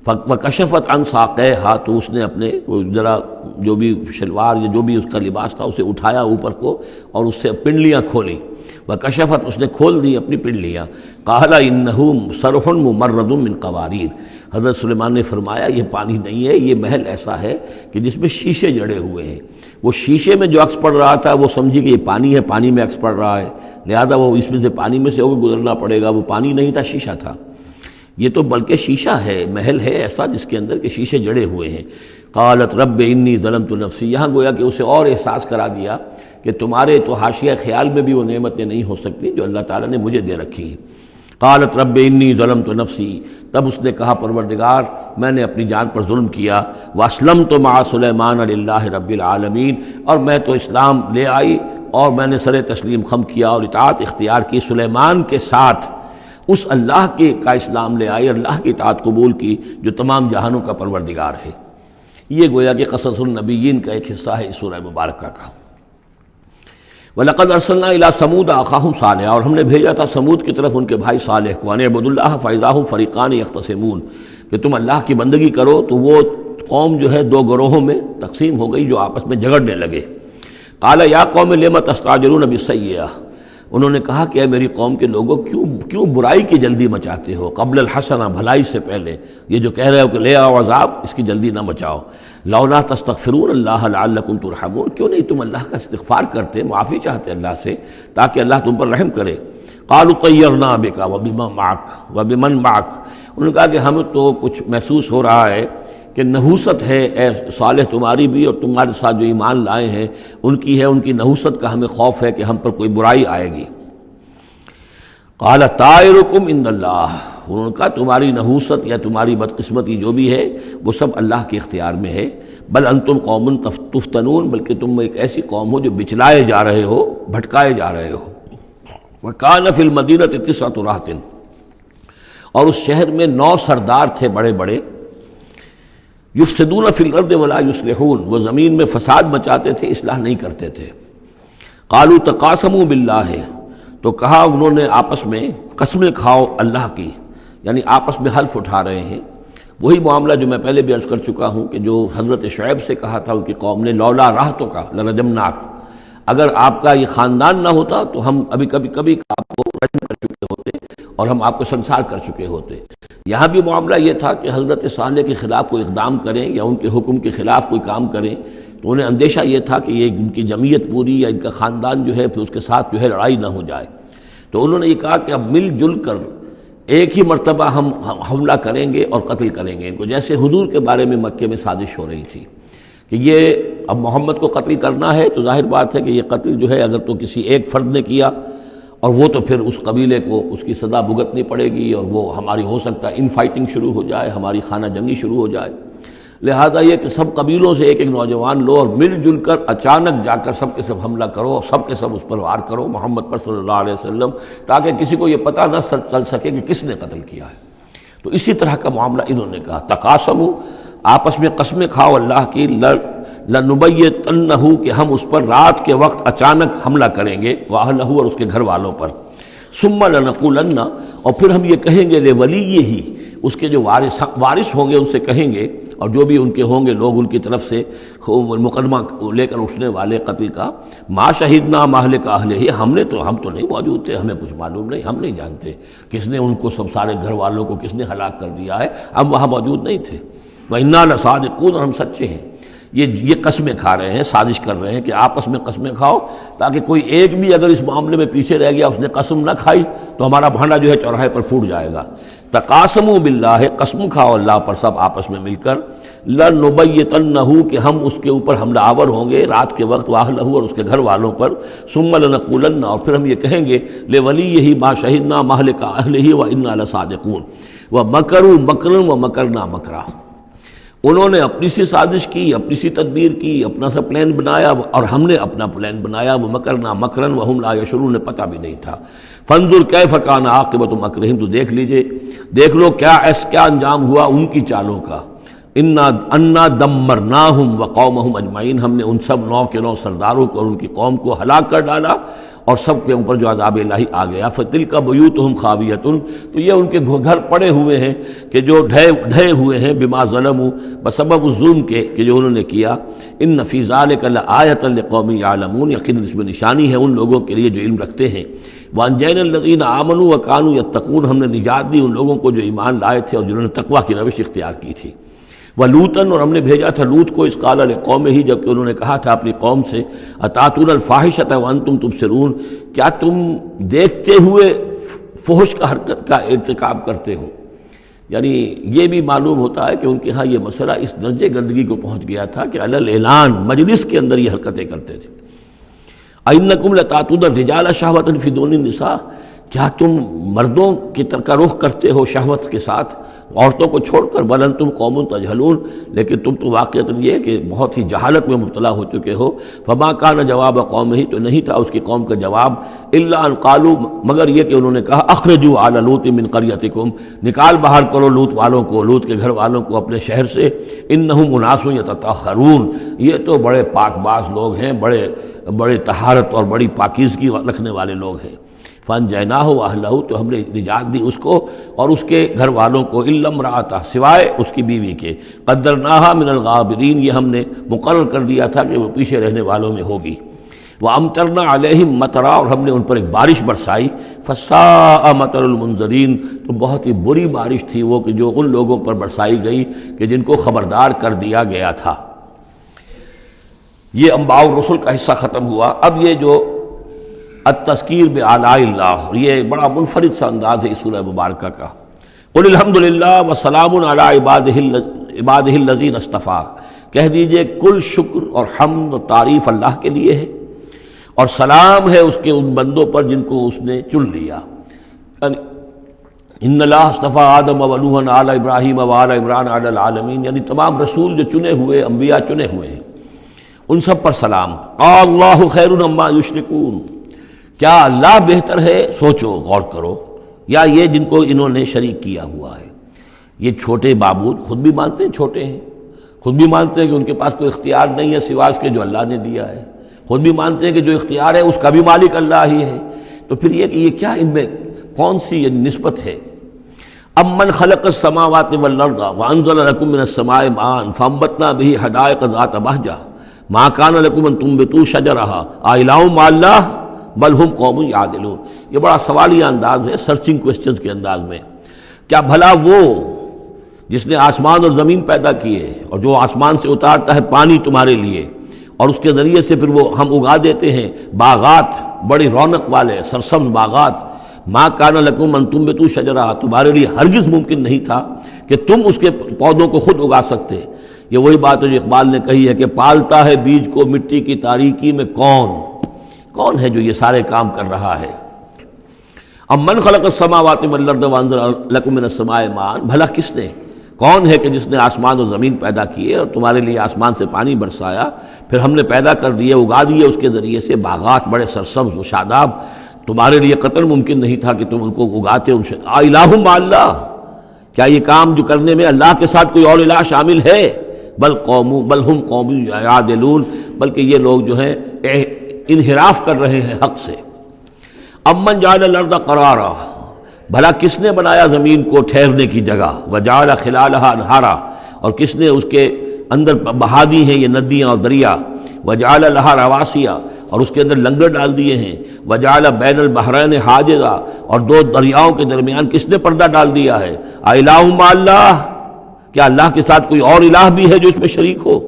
وکشفت عن ساقیها، تو اس نے اپنے ذرا جو بھی شلوار یا جو بھی اس کا لباس تھا اسے اٹھایا اوپر کو اور اس سے پنڈلیاں کھولیں۔ وکشفت، اس نے کھول دی اپنی پنڈلیاں۔ قال انہ صرح ممرد من قواریر، حضرت سلیمان نے فرمایا یہ پانی نہیں ہے، یہ محل ایسا ہے کہ جس میں شیشے جڑے ہوئے ہیں۔ وہ شیشے میں جو عکس پڑ رہا تھا وہ سمجھی کہ یہ پانی ہے، پانی میں عکس پڑ رہا ہے، لہذا وہ اس میں سے پانی میں سے ہو کے گزرنا پڑے گا، وہ پانی نہیں تھا، شیشہ تھا۔ یہ تو بلکہ شیشہ ہے، محل ہے ایسا جس کے اندر کے شیشے جڑے ہوئے ہیں۔ قالت رب انی ظلمت نفسی، یہاں گویا کہ اسے اور احساس کرا دیا کہ تمہارے تو حاشیہ خیال میں بھی وہ نعمتیں نہیں ہو سکتی جو اللہ تعالیٰ نے مجھے دے رکھی ہیں۔ قالت رب انی ظلمت نفسی، تب اس نے کہا پروردگار میں نے اپنی جان پر ظلم کیا، واسلمت مع سلیمان للہ رب العالمین، اور میں تو اسلام لے آئی اور میں نے سر تسلیم خم کیا اور اطاعت اختیار کی سلیمان کے ساتھ، اس اللہ کے کا اسلام لے آئی، اللہ کی اطاعت قبول کی جو تمام جہانوں کا پروردگار ہے۔ یہ گویا کہ قصص النبیین کا ایک حصہ ہے اس سورہ مبارکہ کا۔ وَلَقَدْ أَرْسَلْنَا إِلَىٰ ثَمُودَ أَخَاهُمْ صَالِحًا، اور ہم نے بھیجا تھا سمود کی طرف ان کے بھائی صالح کو، أَنِ اعْبُدُوا اللَّهَ فَإِذَا هُمْ فَرِيقَانِ يَخْتَصِمُونَ، کہ تم اللہ کی بندگی کرو تو وہ قوم جو ہے دو گروہوں میں تقسیم ہو گئی جو آپس میں جھگڑنے لگے۔ قَالَ يَا قَوْمِ لِمَ تَسْتَعْجِلُونَ بِالسَّيِّئَةِ، انہوں نے کہا کہ اے میری قوم کے لوگوں کیوں برائی کی جلدی مچاتے ہو، قبل الحسنہ بھلائی سے پہلے، یہ جو کہہ رہے ہو کہ لے آؤ عذاب، اس کی جلدی نہ مچاؤ۔ لولا تستغفرون اللہ لعلکم ترحمون، کیوں نہیں تم اللہ کا استغفار کرتے، معافی چاہتے اللہ سے تاکہ اللہ تم پر رحم کرے۔ قالوا طیرنا بک وبمن معک، انہوں نے کہا کہ ہمیں تو کچھ محسوس ہو رہا ہے کہ نحوست ہے اے صالح تمہاری بھی، اور تمہارے ساتھ جو ایمان لائے ہیں ان کی ہے، ان کی نحوست کا ہمیں خوف ہے کہ ہم پر کوئی برائی آئے گی۔ قال طائرکم عند اللہ، انہوں نے کہا تمہاری نحوست یا تمہاری بدقسمتی جو بھی ہے وہ سب اللہ کے اختیار میں ہے، بل انتم قوم تفتنون، بلکہ تم ایک ایسی قوم ہو جو بچلائے جا رہے ہو، بھٹکائے جا رہے ہو۔ وکان فی المدینۃ 9 رہط، اور اس شہر میں 9 سردار تھے بڑے بڑے، یفسدون فی الارض ولا یصلحون، وہ زمین میں فساد مچاتے تھے، اصلاح نہیں کرتے تھے۔ قالوا تقاسموا باللہ، تو کہا انہوں نے آپس میں قسمیں کھاؤ اللہ کی، یعنی آپس میں حلف اٹھا رہے ہیں۔ وہی معاملہ جو میں پہلے بھی عرض کر چکا ہوں کہ جو حضرت شعیب سے کہا تھا ان کی قوم نے، لولا رہتک لرجمناک، اگر آپ کا یہ خاندان نہ ہوتا تو ہم ابھی کبھی آپ کو رجم کر چکے ہوتے اور ہم آپ کو سنسار کر چکے ہوتے۔ یہاں بھی معاملہ یہ تھا کہ حضرت صالح کے خلاف کوئی اقدام کریں یا ان کے حکم کے خلاف کوئی کام کریں تو انہیں اندیشہ یہ تھا کہ یہ ان کی جمعیت پوری یا ان کا خاندان جو ہے پھر اس کے ساتھ جو ہے لڑائی نہ ہو جائے۔ تو انہوں نے یہ کہا کہ اب مل جل کر ایک ہی مرتبہ ہم حملہ کریں گے اور قتل کریں گے ان کو، جیسے حضور کے بارے میں مکے میں سازش ہو رہی تھی کہ یہ اب محمد کو قتل کرنا ہے، تو ظاہر بات ہے کہ یہ قتل جو ہے اگر تو کسی ایک فرد نے کیا اور وہ تو پھر اس قبیلے کو اس کی سزا بھگتنی پڑے گی، اور وہ ہماری ہو سکتا ہے ان فائٹنگ شروع ہو جائے، ہماری خانہ جنگی شروع ہو جائے۔ لہذا یہ کہ سب قبیلوں سے ایک ایک نوجوان لو اور مل جل کر اچانک جا کر سب کے سب حملہ کرو اور سب کے سب اس پر وار کرو محمد پر صلی اللہ علیہ وسلم، تاکہ کسی کو یہ پتہ نہ چل سکے کہ کس نے قتل کیا ہے۔ تو اسی طرح کا معاملہ انہوں نے کہا، تقاسموا، آپس میں قسمیں کھاؤ اللہ کی، لنبیتنہ، کہ ہم اس پر رات کے وقت اچانک حملہ کریں گے، واہلہ، اور اس کے گھر والوں پر، ثم لنقولن، اور پھر ہم یہ کہیں گے لولیہ، اس کے جو وارث ہوں گے ان سے کہیں گے، اور جو بھی ان کے ہوں گے لوگ ان کی طرف سے مقدمہ لے کر اٹھنے والے قتل کا، ما شہدنا مہلک اہلہ، ہم تو نہیں موجود تھے، ہمیں کچھ معلوم نہیں، ہم نہیں جانتے کس نے ان کو سب سارے گھر والوں کو کس نے ہلاک کر دیا ہے، ہم وہاں موجود نہیں تھے۔ وَإِنَّا لَصَادِقُونَ، اور ہم سچے ہیں۔ یہ قسمیں کھا رہے ہیں، سازش کر رہے ہیں کہ آپس میں قسمیں کھاؤ تاکہ کوئی ایک بھی اگر اس معاملے میں پیچھے رہ گیا، اس نے قسم نہ کھائی تو ہمارا بھانڈا جو ہے چوراہے پر پھوٹ جائے گا۔ تقاسموا باللہ، قسم کھاؤ اللہ پر سب آپس میں مل کر، لنبیتنہ، کہ ہم اس کے اوپر حملہ آور ہوں گے رات کے وقت، واہلہ، اور اس کے گھر والوں پر، ثم لنقولن، اور پھر ہم یہ کہیں گے لولیہ ما شہدنا مہلک اہلہ وإنا لصادقون، ومکروا مکرا ومکرنا مکرا، انہوں نے اپنی سی سازش کی، اپنی سی تدبیر کی، اپنا سا پلان بنایا، اور ہم نے اپنا پلان بنایا، وہ مکرنا مکرن وہم لا یشعرون، نے پتہ بھی نہیں تھا۔ فانظر کیف کان عاقبۃ مکرہم، تو دیکھ لیجئے، دیکھ لو کیا انجام ہوا ان کی چالوں کا۔ انا دمرناہم وقومہم اجمعین، ہم نے ان سب 9 کے 9 سرداروں کو اور ان کی قوم کو ہلاک کر ڈالا، اور سب کے اوپر جو عذاب الہی آ گیا۔ فتلک بیوتہم خاویۃ، تو یہ ان کے گھر پڑے ہوئے ہیں کہ جو ڈھے ہوئے ہیں، بما ظلموا، بسبب الظلم کے کہ جو انہوں نے کیا۔ ان فی ذلک لآیۃ لقوم یعلمون، یقیناً اس میں نشانی ہے ان لوگوں کے لیے جو علم رکھتے ہیں۔ وانجینا الذین آمنوا وکانوا یتقون، ہم نے نجات دی ان لوگوں کو جو ایمان لائے تھے اور جنہوں نے تقویٰ کی روش اختیار کی تھی۔ وَلُوطًا، اور ہم نے بھیجا تھا لوط کو، اذ قال لقومہ، جبکہ انہوں نے کہا تھا اپنی قوم سے، اتاتون الفاحشۃ وانتم تبصرون، کیا تم دیکھتے ہوئے فحش کا حرکت کا ارتکاب کرتے ہو؟ یعنی یہ بھی معلوم ہوتا ہے کہ ان کے ہاں یہ مسئلہ اس درجے گندگی کو پہنچ گیا تھا کہ علی الاعلان مجلس کے اندر یہ حرکتیں کرتے تھے۔ اَإِنَّكُمْ لَتَأْتُونَ الرِّجَالَ شَهْوَةً فِي دُونِ النِّسَاءِ، کیا تم مردوں کی طرف کا رخ کرتے ہو شہوت کے ساتھ عورتوں کو چھوڑ کر؟ بل انتم قوم تجہلون، لیکن تم تو واقعتاً یہ کہ بہت ہی جہالت میں مبتلا ہو چکے ہو۔ فما کان جواب قومہ، تو نہیں تھا اس کی قوم کا جواب، الا ان قالوا، مگر یہ کہ انہوں نے کہا اخرجوا آل لوط من قریتکم، نکال باہر کرو لوط والوں کو، لوط کے گھر والوں کو اپنے شہر سے، انہم اناس یتطہرون، یہ تو بڑے پاک باز لوگ ہیں، بڑے طہارت اور بڑی پاکیزگی رکھنے والے لوگ ہیں۔ فانجیناہ واہلہ، تو ہم نے نجات دی اس کو اور اس کے گھر والوں کو، الا امرأتہ، سوائے اس کی بیوی کے، قدرناہا من الغابرین، یہ ہم نے مقرر کر دیا تھا کہ وہ پیچھے رہنے والوں میں ہوگی۔ وامطرنا علیہم مطرا، اور ہم نے ان پر ایک بارش برسائی، فساء مطر المنذرین، تو بہت ہی بری بارش تھی وہ کہ جو ان لوگوں پر برسائی گئی کہ جن کو خبردار کر دیا گیا تھا۔ یہ انباء الرسل کا حصہ ختم ہوا۔ اب یہ جو التذکیر بآلاء اللہ، یہ بڑا منفرد سا انداز ہے اس سورہ مبارکہ کا۔ قل الحمد للہ وسلام علی عبادہ الذین اصطفیٰ، کہہ دیجئے کل شکر اور حمد و تعریف اللہ کے لیے ہے، اور سلام ہے اس کے ان بندوں پر جن کو اس نے چن لیا۔ یعنی ان اللہ اصطفیٰ آدم و نوحا آل ابراہیم و آل عمران علی العالمین، یعنی تمام رسول جو چنے ہوئے، انبیاء چنے ہوئے ہیں، ان سب پر سلام۔ اللہ خیر عما یشرکون، کیا اللہ بہتر ہے، سوچو غور کرو، یا یہ جن کو انہوں نے شریک کیا ہوا ہے۔ یہ چھوٹے معبود خود بھی مانتے ہیں چھوٹے ہیں، خود بھی مانتے ہیں کہ ان کے پاس کوئی اختیار نہیں ہے سوائے اس کے جو اللہ نے دیا ہے، خود بھی مانتے ہیں کہ جو اختیار ہے اس کا بھی مالک اللہ ہی ہے۔ تو پھر یہ کہ یہ کیا ان میں کون سی یہ نسبت ہے؟ امن خلق السماوات والارض وانزل لكم من السماء ماء فانبتنا به حدائق ذات بہجہ ما كان لكم ان تنبتوا شجرها أإله مع الله بل ہم قوم یعدلون۔ یہ بڑا سوالیہ انداز ہے، سرچنگ کوسچنز کے انداز میں۔ کیا بھلا وہ جس نے آسمان اور زمین پیدا کیے اور جو آسمان سے اتارتا ہے پانی تمہارے لیے، اور اس کے ذریعے سے پھر وہ ہم اگا دیتے ہیں باغات، بڑی رونق والے سرسبز باغات، ما کان لکم ان تنبتوا شجرہ، تمہارے لیے ہرگز ممکن نہیں تھا کہ تم اس کے پودوں کو خود اگا سکتے۔ یہ وہی بات ہے جو اقبال نے کہی ہے کہ پالتا ہے بیج کو مٹی کی تاریکی میں کون ہے جو یہ سارے کام کر رہا ہے؟ امن خلق السماوات والارض وانزل لكم من السماء ماء، بھلا کس نے، کون ہے کہ جس نے آسمان اور زمین پیدا کیے اور تمہارے لیے آسمان سے پانی برسایا، پھر ہم نے پیدا کر دیے، اگا دیے اس کے ذریعے سے باغات بڑے سرسبز و شاداب، تمہارے لیے قطعاً ممکن نہیں تھا کہ تم ان کو اگاتے۔ ان سے الہ مع اللہ، کیا یہ کام جو کرنے میں اللہ کے ساتھ کوئی اور الہ شامل ہے؟ بل ہم قوم یعدلون، بلکہ یہ لوگ جو ہیں انحراف کر رہے ہیں حق سے۔ امن جعل الارض قرارا، بھلا کس نے بنایا زمین کو ٹھہرنے کی جگہ، وجعل خلالها انہارا، اور کس نے اس کے اندر بہا دی ہیں یہ ندیاں اور دریا، وجعل لها رواسیا، اور اس کے اندر لنگر ڈال دیے ہیں، وجعل بین البحرین حاجزا، اور دو دریاؤں کے درمیان کس نے پردہ ڈال دیا ہے؟ الہ مع اللہ، کیا اللہ کے ساتھ کوئی اور الہ بھی ہے جو اس میں شریک ہو؟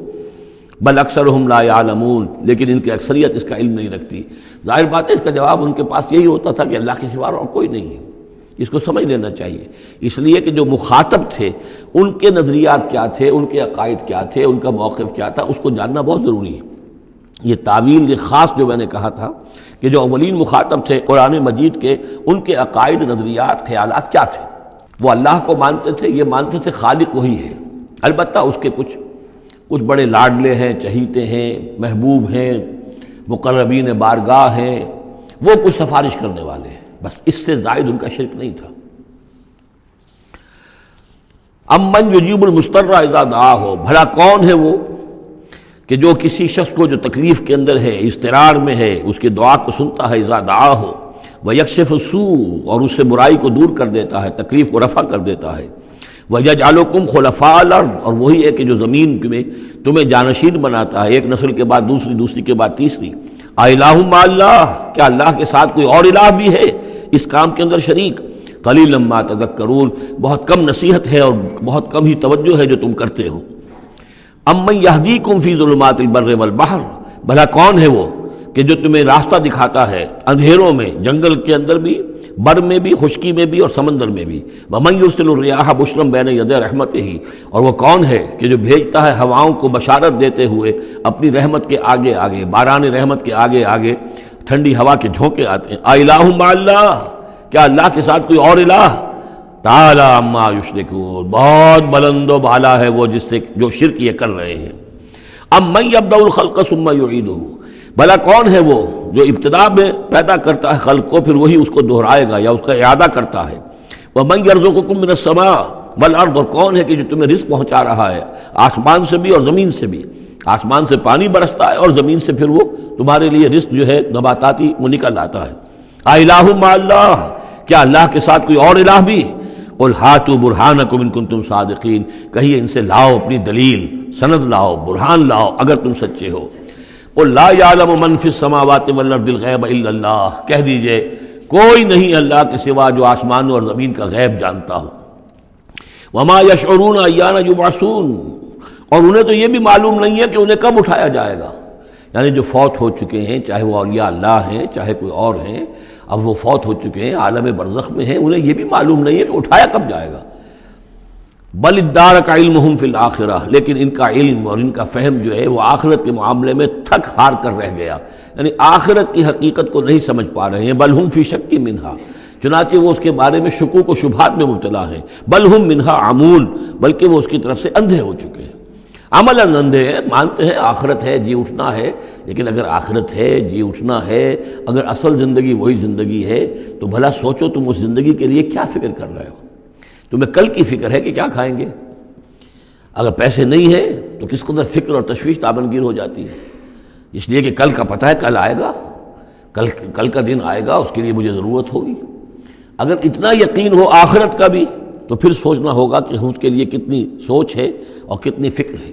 بل اکثرہم لا یعلمون، لیکن ان کی اکثریت اس کا علم نہیں رکھتی۔ ظاہر بات ہے اس کا جواب ان کے پاس یہی ہوتا تھا کہ اللہ کے سوا اور کوئی نہیں ہے۔ اس کو سمجھ لینا چاہیے، اس لیے کہ جو مخاطب تھے ان کے نظریات کیا تھے، ان کے عقائد کیا تھے، ان کا موقف کیا تھا، اس کو جاننا بہت ضروری ہے۔ یہ تعویل، یہ خاص جو میں نے کہا تھا کہ جو اولین مخاطب تھے قرآن مجید کے، ان کے عقائد، نظریات، خیالات کیا تھے؟ وہ اللہ کو مانتے تھے، یہ مانتے تھے خالق وہی ہے، البتہ اس کے کچھ بڑے لاڈلے ہیں، چہیتے ہیں، محبوب ہیں، مقربین بارگاہ ہیں، وہ کچھ سفارش کرنے والے ہیں، بس اس سے زائد ان کا شرک نہیں تھا۔ امن یجیب المضطر اذا دعاہ، بھلا کون ہے وہ کہ جو کسی شخص کو جو تکلیف کے اندر ہے، اضطرار میں ہے، اس کی دعا کو سنتا ہے، اذا دعاہ ویکشف السوء، اور اس سے برائی کو دور کر دیتا ہے، تکلیف کو رفع کر دیتا ہے، وَيَجْعَلُكُمْ خُلَفَاءَ الْأَرْضِ، اور وہی ہے کہ جو زمین میں تمہیں جانشین بناتا ہے، ایک نسل کے بعد دوسری، دوسری کے بعد تیسری۔ الہ مع اللہ، کیا اللہ کے ساتھ کوئی اور الہ بھی ہے اس کام کے اندر شریک؟ قلیلا ما تذکرون، بہت کم نصیحت ہے اور بہت کم ہی توجہ ہے جو تم کرتے ہو۔ امن یہدیکم فی ظلمات البر والبحر، بھلا کون ہے وہ کہ جو تمہیں راستہ دکھاتا ہے اندھیروں میں، جنگل کے اندر بھی، بر میں بھی، خشکی میں بھی اور سمندر میں بھی۔ وَمَن يُرْسِلُ الرِّيَاحَ بُشْرًا بَيْنَ يَدَيْ رَحْمَتِهِ، اور وہ کون ہے کہ جو بھیجتا ہے ہواؤں کو بشارت دیتے ہوئے اپنی رحمت کے آگے آگے، باران رحمت کے آگے آگے، ٹھنڈی ہوا کے جھونکے آتے ہیں. الہ مع اللہ، کیا اللہ کے ساتھ کوئی اور الہ؟ تعالی عما یشرکون، بہت بلند و بالا ہے وہ جس سے جو شرک یہ کر رہے ہیں. ام من یبدأ الخلق ثم یعیدہ، بھلا کون ہے وہ جو ابتدا میں پیدا کرتا ہے خلق کو پھر وہی اس کو دہرائے گا یا اس کا اعادہ کرتا ہے. ومن یرزقکم من السماء والارض، اور کون ہے کہ جو تمہیں رزق پہنچا رہا ہے آسمان سے بھی اور زمین سے بھی. آسمان سے پانی برستا ہے اور زمین سے پھر وہ تمہارے لیے رزق جو ہے نباتاتی وہ نکل آتا ہے. الہ مع اللہ، کیا اللہ کے ساتھ کوئی اور الہ بھی؟ قل ہاتوا برہانکم ان کنتم صادقین، کہیے ان سے لاؤ اپنی دلیل، سند لاؤ، برہان لاؤ اگر تم سچے ہو. قل لا یعلم من فی السماوات والارض الغیب الا اللہ، کہہ دیجئے کوئی نہیں اللہ کے سوا جو آسمانوں اور زمین کا غیب جانتا ہو. وما یشعرون ایان یبعثون، اور انہیں تو یہ بھی معلوم نہیں ہے کہ انہیں کب اٹھایا جائے گا. یعنی جو فوت ہو چکے ہیں، چاہے وہ اولیاء اللہ ہیں چاہے کوئی اور ہیں، اب وہ فوت ہو چکے ہیں، عالم برزخ میں ہیں، انہیں یہ بھی معلوم نہیں ہے کہ اٹھایا کب جائے گا. بل ادارک علمہم فی الآخرہ، لیکن ان کا علم اور ان کا فہم جو ہے وہ آخرت کے معاملے میں تھک ہار کر رہ گیا. یعنی آخرت کی حقیقت کو نہیں سمجھ پا رہے ہیں. بل ہم فی شک منہا، چنانچہ وہ اس کے بارے میں شکوک و شبہات میں مبتلا ہیں. بل ہم منہا عمون، بلکہ وہ اس کی طرف سے اندھے ہو چکے ہیں. عملاً اندھے ہیں، مانتے ہیں آخرت ہے، جی اٹھنا ہے، لیکن اگر آخرت ہے، جی اٹھنا ہے، اگر اصل زندگی وہی زندگی ہے تو بھلا سوچو تم اس زندگی کے لیے کیا فکر کر رہے ہو. تمہیں کل کی فکر ہے کہ کیا کھائیں گے. اگر پیسے نہیں ہیں تو کس قدر فکر اور تشویش تابنگیر ہو جاتی ہے، اس لیے کہ کل کا پتہ ہے کل آئے گا، کل کا دن آئے گا، اس کے لیے مجھے ضرورت ہوگی. اگر اتنا یقین ہو آخرت کا بھی تو پھر سوچنا ہوگا کہ اس کے لیے کتنی سوچ ہے اور کتنی فکر ہے.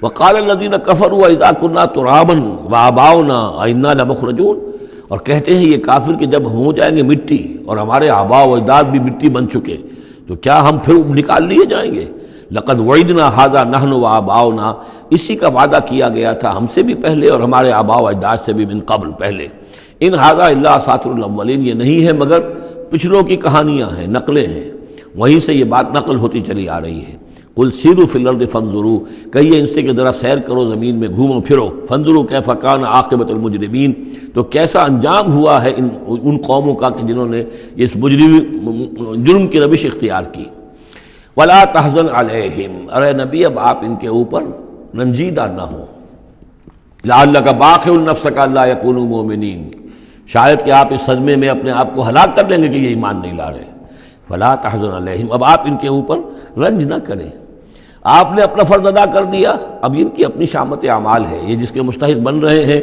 وقال الذين كفروا اذا كنا ترابا وآباؤنا أئنا لمخرجون، اور کہتے ہیں یہ کافر کہ جب ہم ہو جائیں گے مٹی اور ہمارے آباء و اجداد بھی مٹی بن چکے تو کیا ہم پھر نکال لیے جائیں گے. لقد وعدنا هذا نحن وآباؤنا، اسی کا وعدہ کیا گیا تھا ہم سے بھی پہلے اور ہمارے آباء و اجداد سے بھی من قبل پہلے. ان هذا الا اساطیر الاولین، یہ نہیں ہے مگر پچھلوں کی کہانیاں ہیں، نقلیں ہیں، وہیں سے یہ بات نقل ہوتی چلی آ رہی ہے. قل سیروا فی الارض فانظروا، کہیے ان سے کہ ذرا سیر کرو زمین میں، گھومو پھرو. فانظروا کیف کان عاقبۃ المجرمین، تو کیسا انجام ہوا ہے ان قوموں کا کہ جنہوں نے اس جرم کی روش اختیار کی. ولا تحزن علیہم، ارے نبی اب آپ ان کے اوپر رنجیدہ نہ ہو. لعلک باخع نفسک الا یکونوا مؤمنین، شاید کہ آپ اس صدمے میں اپنے آپ کو ہلاک کر لیں گے کہ یہ ایمان نہیں لا رہے. فلا تحزن علیہم، اب آپ ان کے اوپر رنج نہ کریں. آپ نے اپنا فرض ادا کر دیا، اب ان کی اپنی شامت اعمال ہے، یہ جس کے مستحق بن رہے ہیں.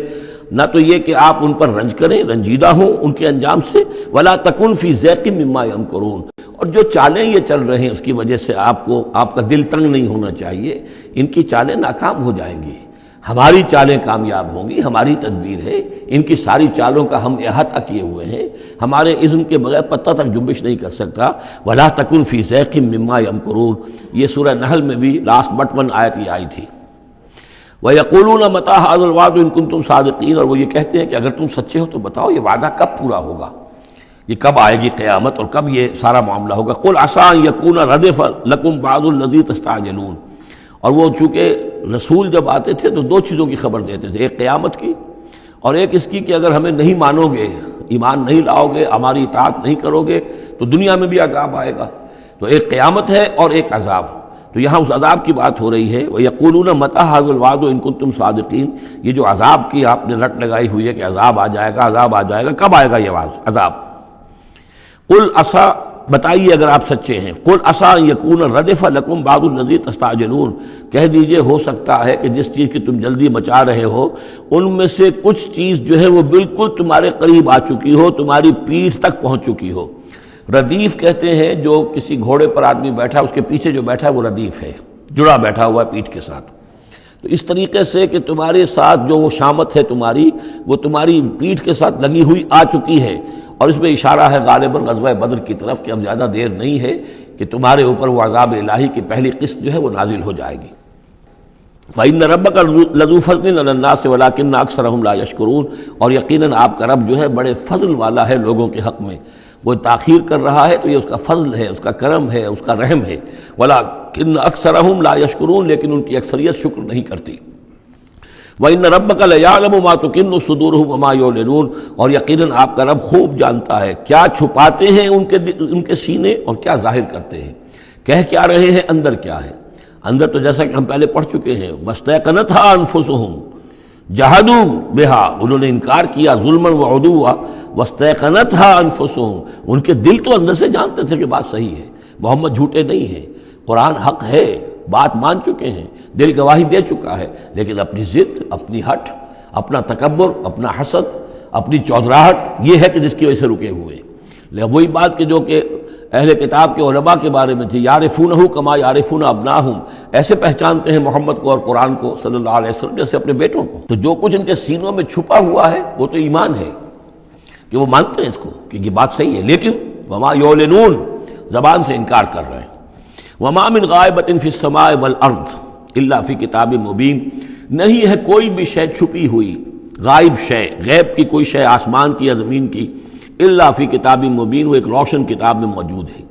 نہ تو یہ کہ آپ ان پر رنج کریں، رنجیدہ ہوں ان کے انجام سے. ولا تکن فی ضیق مما یمکرون، اور جو چالیں یہ چل رہے ہیں اس کی وجہ سے آپ کا دل تنگ نہیں ہونا چاہیے. ان کی چالیں ناکام ہو جائیں گی، ہماری چالیں کامیاب ہوں گی، ہماری تدبیر ہے. ان کی ساری چالوں کا ہم احاطہ کیے ہوئے ہیں، ہمارے اذن کے بغیر پتہ تک جنبش نہیں کر سکتا. ولا تکن فی ضیق مما یمکرون، یہ سورہ نحل میں بھی لاسٹ بٹ 1 آیت یہ آئی تھی. وَيَقُولُونَ مَتَىٰ هَٰذَا الْوَعْدُ إِن كُنتُمْ صَادِقِينَ، اور وہ یہ کہتے ہیں کہ اگر تم سچے ہو تو بتاؤ یہ وعدہ کب پورا ہوگا، یہ کب آئے گی قیامت اور کب یہ سارا معاملہ ہوگا. قُلْ عَسَىٰ أَن يَكُونَ رَدِفَ لَكُمْ بَعْضُ الَّذِي تَسْتَعْجِلُونَ، اور وہ چونکہ رسول جب آتے تھے تو 2 چیزوں کی خبر دیتے تھے، ایک قیامت کی اور ایک اس کی کہ اگر ہمیں نہیں مانو گے، ایمان نہیں لاؤ گے، ہماری اطاعت نہیں کرو گے تو دنیا میں بھی عذاب آئے گا. تو ایک قیامت ہے اور ایک عذاب. تو یہاں اس عذاب کی بات ہو رہی ہے. وَيَقُولُونَ مَتَىٰ هَٰذَا الْوَعْدُ إِن كُنتُمْ صَادِقِينَ، یہ جو عذاب کی آپ نے رٹ لگائی ہوئی ہے کہ عذاب آ جائے گا، عذاب آ جائے گا، کب آئے گا یہ عذاب؟ قُلْ عَسَىٰ، بتائیے اگر آپ سچے ہیں. قُلْ عَسَىٰ أَن يَكُونَ رَدِفَ لَكُمْ بَعْضُ الَّذِي تَسْتَعْجِلُونَ، کہہ دیجئے ہو سکتا ہے کہ جس چیز کی تم جلدی مچا رہے ہو ان میں سے کچھ چیز جو ہے وہ بالکل تمہارے قریب آ چکی ہو، تمہاری پیٹھ تک پہنچ چکی ہو. ردیف کہتے ہیں جو کسی گھوڑے پر آدمی بیٹھا اس کے پیچھے جو بیٹھا ہے وہ ردیف ہے، جڑا بیٹھا ہوا ہے پیٹھ کے ساتھ. تو اس طریقے سے کہ تمہارے ساتھ جو وہ شامت ہے تمہاری، وہ تمہاری پیٹھ کے ساتھ لگی ہوئی آ چکی ہے. اور اس میں اشارہ ہے غالباً غزوہ بدر کی طرف کہ اب زیادہ دیر نہیں ہے کہ تمہارے اوپر وہ عذاب الہی کی پہلی قسط جو ہے وہ نازل ہو جائے گی. وَإِنَّ رَبَّكَ لَذُو فَضْلٍ عَلَى النَّاسِ وَلَٰكِنَّ أَكْثَرَهُمْ لَا يَشْكُرُونَ، اور یقیناً آپ کا رب جو ہے بڑے فضل والا ہے لوگوں کے حق میں. وہ تاخیر کر رہا ہے تو یہ اس کا فضل ہے، اس کا کرم ہے، اس کا رحم ہے. وَلَٰكِنَّ أَكْثَرَهُمْ لَا يَشْكُرُونَ، لیکن ان کی اکثریت شکر نہیں کرتی. وَإِنَّ رَبَّكَ لَيَعْلَمُ مَا تُكِنُّ صُدُورُهُمْ وَمَا يُعْلِنُونَ، اور یقیناً آپ کا رب خوب جانتا ہے کیا چھپاتے ہیں ان کے سینے اور کیا ظاہر کرتے ہیں، کہہ کیا رہے ہیں، اندر کیا ہے۔ اندر تو جیسا کہ ہم پہلے پڑھ چکے ہیں، وَاسْتَيْقَنَتْهَا أَنفُسُهُمْ جَحَدُوا بِهَا، انہوں نے انکار کیا ظلمًا وعدوا، وَاسْتَيْقَنَتْهَا أَنفُسُهُمْ، ان کے دل تو اندر سے جانتے تھے کہ بات صحیح ہے، محمد جھوٹے نہیں ہیں، قرآن حق ہے، بات مان چکے ہیں، دل گواہی دے چکا ہے، لیکن اپنی ضد، اپنی ہٹ، اپنا تکبر، اپنا حسد، اپنی چودراہٹ، یہ ہے کہ جس کی وجہ سے رکے ہوئے۔ وہی بات کہ جو کہ اہل کتاب کے علماء کے بارے میں تھی، یعرفونہ کما یعرفون ابناہم، ایسے پہچانتے ہیں محمد کو اور قرآن کو صلی اللہ علیہ وسلم جیسے اپنے بیٹوں کو۔ تو جو کچھ ان کے سینوں میں چھپا ہوا ہے وہ تو ایمان ہے کہ وہ مانتے ہیں اس کو کہ یہ بات صحیح ہے، لیکن وما یعلنون، زبان سے انکار کر رہے ہیں۔ وما من غائبۃ فی السماء والارض الا فی کتاب مبین، نہیں ہے کوئی بھی شے چھپی ہوئی، غائب شے، غیب کی کوئی شے آسمان کی یا زمین کی، الا فی کتاب مبین، وہ ایک روشن کتاب میں موجود ہے۔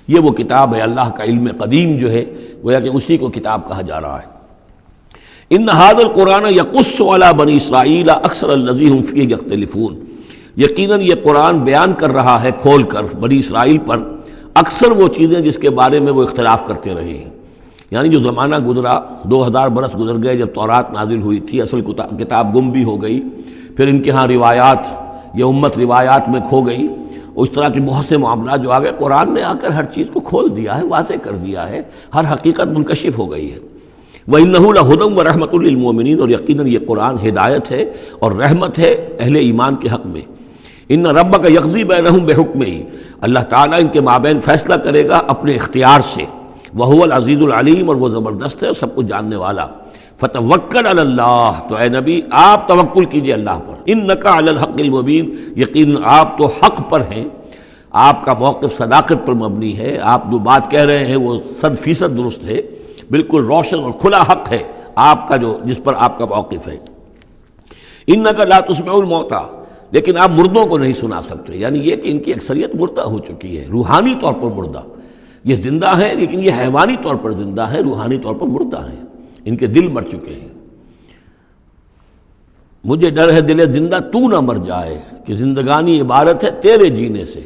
یہ وہ کتاب ہے، اللہ کا علم قدیم جو ہے، گویا کہ اسی کو کتاب کہا جا رہا ہے۔ ان ھذا القرآن یقص علی بنی اسرائیل اکثر الذی ھم فیہ یختلفون، یقیناً یہ قرآن بیان کر رہا ہے کھول کر بنی اسرائیل پر اکثر وہ چیزیں جس کے بارے میں وہ اختلاف کرتے رہے ہیں۔ یعنی جو زمانہ گزرا، 2000 برس گزر گئے جب تورات نازل ہوئی تھی، اصل کتاب گم بھی ہو گئی، پھر ان کے ہاں روایات، یہ امت روایات میں کھو گئی، اس طرح کے بہت سے معاملات جو آ گئے، قرآن نے آ کر ہر چیز کو کھول دیا ہے، واضح کر دیا ہے، ہر حقیقت منکشف ہو گئی ہے۔ وَإِنَّهُ لَهُدًى وَرَحْمَةٌ لِّلْمُؤْمِنِينَ، اور یقیناً یہ قرآن ہدایت ہے اور رحمت ہے اہل ایمان کے حق میں۔ ان ربک یقضی بینہم بحکمہ، اللہ تعالیٰ ان کے مابین فیصلہ کرے گا اپنے اختیار سے، وہو العزیز العلیم، اور وہ زبردست ہے اور سب کچھ جاننے والا۔ فتوکل علی اللہ، تو اے نبی آپ توکل کیجئے اللہ پر، انک علی الحق المبین، یقیناً آپ تو حق پر ہیں، آپ کا موقف صداقت پر مبنی ہے، آپ جو بات کہہ رہے ہیں وہ 100% درست ہے، بالکل روشن اور کھلا حق ہے آپ کا، جو جس پر آپ کا موقف ہے۔ انک لا تسمع الموتى، لیکن آپ مردوں کو نہیں سنا سکتے، یعنی یہ کہ ان کی اکثریت مردہ ہو چکی ہے، روحانی طور پر مردہ، یہ زندہ ہیں لیکن یہ حیوانی طور پر زندہ ہیں، روحانی طور پر مردہ ہیں، ان کے دل مر چکے ہیں۔ مجھے ڈر ہے دل زندہ تو نہ مر جائے، کہ زندگانی عبارت ہے تیرے جینے سے۔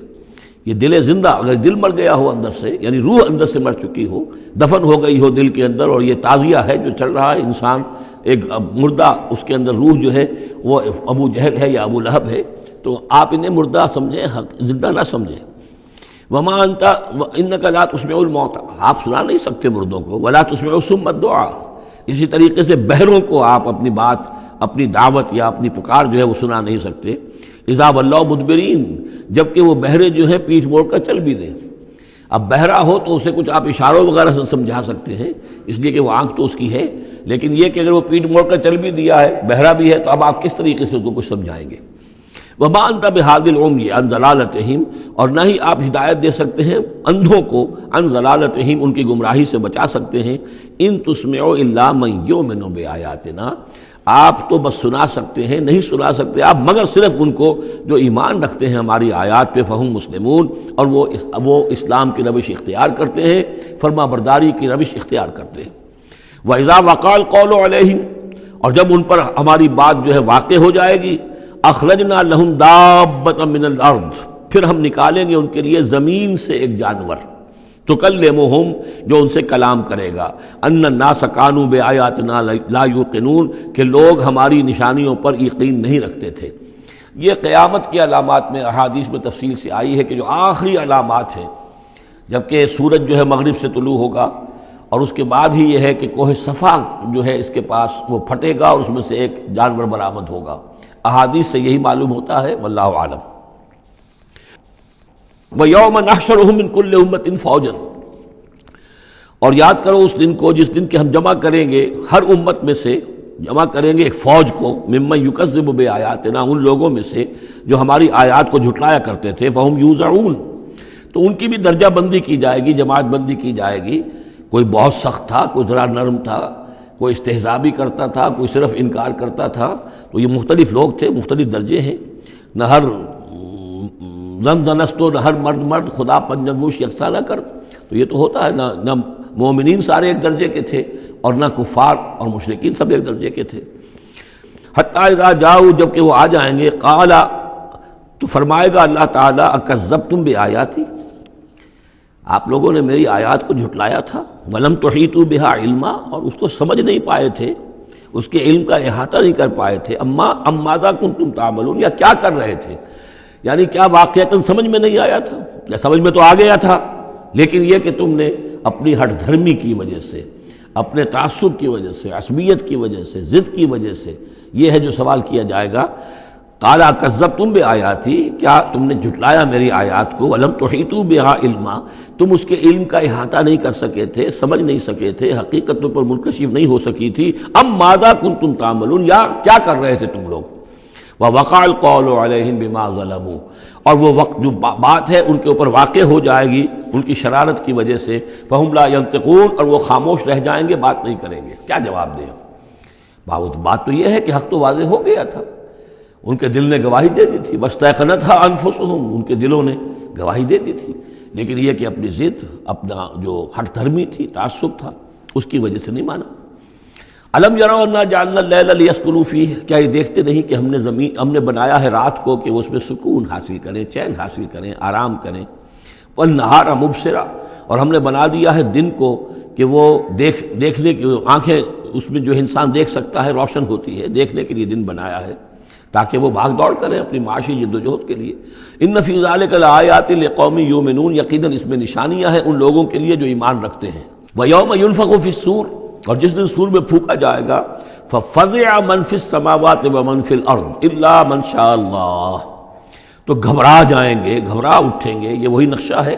یہ دل زندہ، اگر دل مر گیا ہو اندر سے، یعنی روح اندر سے مر چکی ہو، دفن ہو گئی ہو دل کے اندر، اور یہ تعزیہ ہے جو چل رہا ہے، انسان ایک مردہ، اس کے اندر روح جو ہے وہ ابو جہل ہے یا ابو لہب ہے، تو آپ انہیں مردہ سمجھیں، زندہ نہ سمجھیں۔ وما انت انک لا تسمع الموتى، آپ سنا نہیں سکتے مردوں کو، ولا تسمع الصم الدعاء، اسی طریقے سے بہروں کو آپ اپنی بات، اپنی دعوت یا اپنی پکار جو ہے وہ سنا نہیں سکتے۔ اذا ولوا مدبرین، جبکہ وہ بہرے جو ہے پیٹھ موڑ کر چل بھی دیں۔ اب بہرا ہو تو اسے کچھ آپ اشاروں وغیرہ سے سمجھا سکتے ہیں، اس لیے کہ وہ آنکھ تو اس کی ہے، لیکن یہ کہ اگر وہ پیٹھ موڑ کر چل بھی دیا ہے، بہرا بھی ہے، تو اب آپ کس طریقے سے اس کو کچھ سمجھائیں گے؟ وما انت بہادی العمی عن ضلالتہم، اور نہ ہی آپ ہدایت دے سکتے ہیں اندھوں کو، عن ضلالتہم، ان کی گمراہی سے بچا سکتے ہیں۔ ان تسمع الا من یؤمن بآیاتنا، آپ تو بس سنا سکتے ہیں، نہیں سنا سکتے آپ مگر صرف ان کو جو ایمان رکھتے ہیں ہماری آیات پہ، فہم مسلمون، اور وہ اسلام کی روش اختیار کرتے ہیں، فرما برداری کی روش اختیار کرتے ہیں۔ وَإِذَا وَقَعَ الْقَوْلُ عَلَيْهِمْ، اور جب ان پر ہماری بات جو ہے واقع ہو جائے گی، اخرجنا لہم دابۃ من الارض، پھر ہم نکالیں گے ان کے لیے زمین سے ایک جانور، تکلمہم، جو ان سے کلام کرے گا، ان الناس کانوا بآیاتنا لا یوقنون، کہ لوگ ہماری نشانیوں پر یقین نہیں رکھتے تھے۔ یہ قیامت کی علامات میں احادیث میں تفصیل سے آئی ہے کہ جو آخری علامات ہیں، جبکہ سورج جو ہے مغرب سے طلوع ہوگا، اور اس کے بعد ہی یہ ہے کہ کوہ صفا جو ہے اس کے پاس وہ پھٹے گا اور اس میں سے ایک جانور برآمد ہوگا۔ احادیث سے یہی معلوم ہوتا ہے، واللہ اعلم۔ وَيَوْمَ نَحْشُرُهُم مِّن كُلِّ أُمَّةٍ فَوْجًا، اور یاد کرو اس دن کو جس دن کہ ہم جمع کریں گے ہر امت میں سے، جمع کریں گے ایک فوج کو، ممن یکذب بآیاتنا، ان لوگوں میں سے جو ہماری آیات کو جھٹلایا کرتے تھے، فہم یوزعون، تو ان کی بھی درجہ بندی کی جائے گی، جماعت بندی کی جائے گی۔ کوئی بہت سخت تھا، کوئی ذرا نرم تھا، کوئی استہزاء بھی کرتا تھا، کوئی صرف انکار کرتا تھا، تو یہ مختلف لوگ تھے، مختلف درجے ہیں، نہ ہر زنستو، نہ ہر مرد خدا پنجنگوش یکساں نہ کر، تو یہ تو ہوتا ہے، نہ مومنین سارے ایک درجے کے تھے اور نہ کفار اور مشرکین سب ایک درجے کے تھے۔ حتی اذا جاؤ، جب کہ وہ آ جائیں گے، قال، تو فرمائے گا اللہ تعالیٰ، اکذبتم بآیاتی، آپ لوگوں نے میری آیات کو جھٹلایا تھا، ولم تحیطوا بہا علما، اور اس کو سمجھ نہیں پائے تھے، اس کے علم کا احاطہ نہیں کر پائے تھے، ام ماذا کنتم تعملون، یا کیا کر رہے تھے، یعنی کیا واقعتاً سمجھ میں نہیں آیا تھا، یا سمجھ میں تو آ گیا تھا، لیکن یہ کہ تم نے اپنی ہٹ دھرمی کی وجہ سے، اپنے تعصب کی وجہ سے، عصبیت کی وجہ سے، ضد کی وجہ سے، یہ ہے جو سوال کیا جائے گا۔ قال کذبتم بآیاتی، کیا تم نے جھٹلایا میری آیات کو، ولم تحیطوا بہا علما، تم اس کے علم کا احاطہ نہیں کر سکے تھے، سمجھ نہیں سکے تھے، حقیقتوں پر منکشف نہیں ہو سکی تھی، ام ماذا کنتم تعملون، یا کیا کر رہے تھے تم لوگ، ووقع القول علیہم بما ظلموا، اور وہ وقت جو بات ہے ان کے اوپر واقع ہو جائے گی ان کی شرارت کی وجہ سے، فہم لا ینطقون، اور وہ خاموش رہ جائیں گے، بات نہیں کریں گے، کیا جواب دیں؟ بات تو یہ ہے کہ حق تو واضح ہو گیا تھا، ان کے دل نے گواہی دے دی تھی، واستيقنتها انفسهم، ان کے دلوں نے گواہی دے دی تھی، لیکن یہ کہ اپنی ضد، اپنا جو ہٹ دھرمی تھی، تعصب تھا، اس کی وجہ سے نہیں مانا۔ الم یروا انا جعلنا اللیل لیسکنوا فیہ، کیا یہ دیکھتے نہیں کہ ہم نے بنایا ہے رات کو کہ وہ اس میں سکون حاصل کریں، چین حاصل کریں، آرام کریں، والنہار مبصرا، اور ہم نے بنا دیا ہے دن کو کہ وہ دیکھنے کی آنکھیں، اس میں جو انسان دیکھ سکتا ہے روشن ہوتی ہے، دیکھنے کے لیے دن بنایا ہے تاکہ وہ بھاگ دوڑ کریں اپنی معاشی جد و جہد کے لیے۔ ان فی ذلک لآیات لقوم یؤمنون، یقیناً اس میں نشانیاں ہیں ان لوگوں کے لیے جو ایمان رکھتے ہیں۔ ویوم ینفخ فی الصور، اور جس دن سور میں پھونکا جائے گا، ففزع من فی السماوات ومن فی الارض الا من شاء اللہ، تو گھبرا جائیں گے، گھبرا اٹھیں گے، یہ وہی نقشہ ہے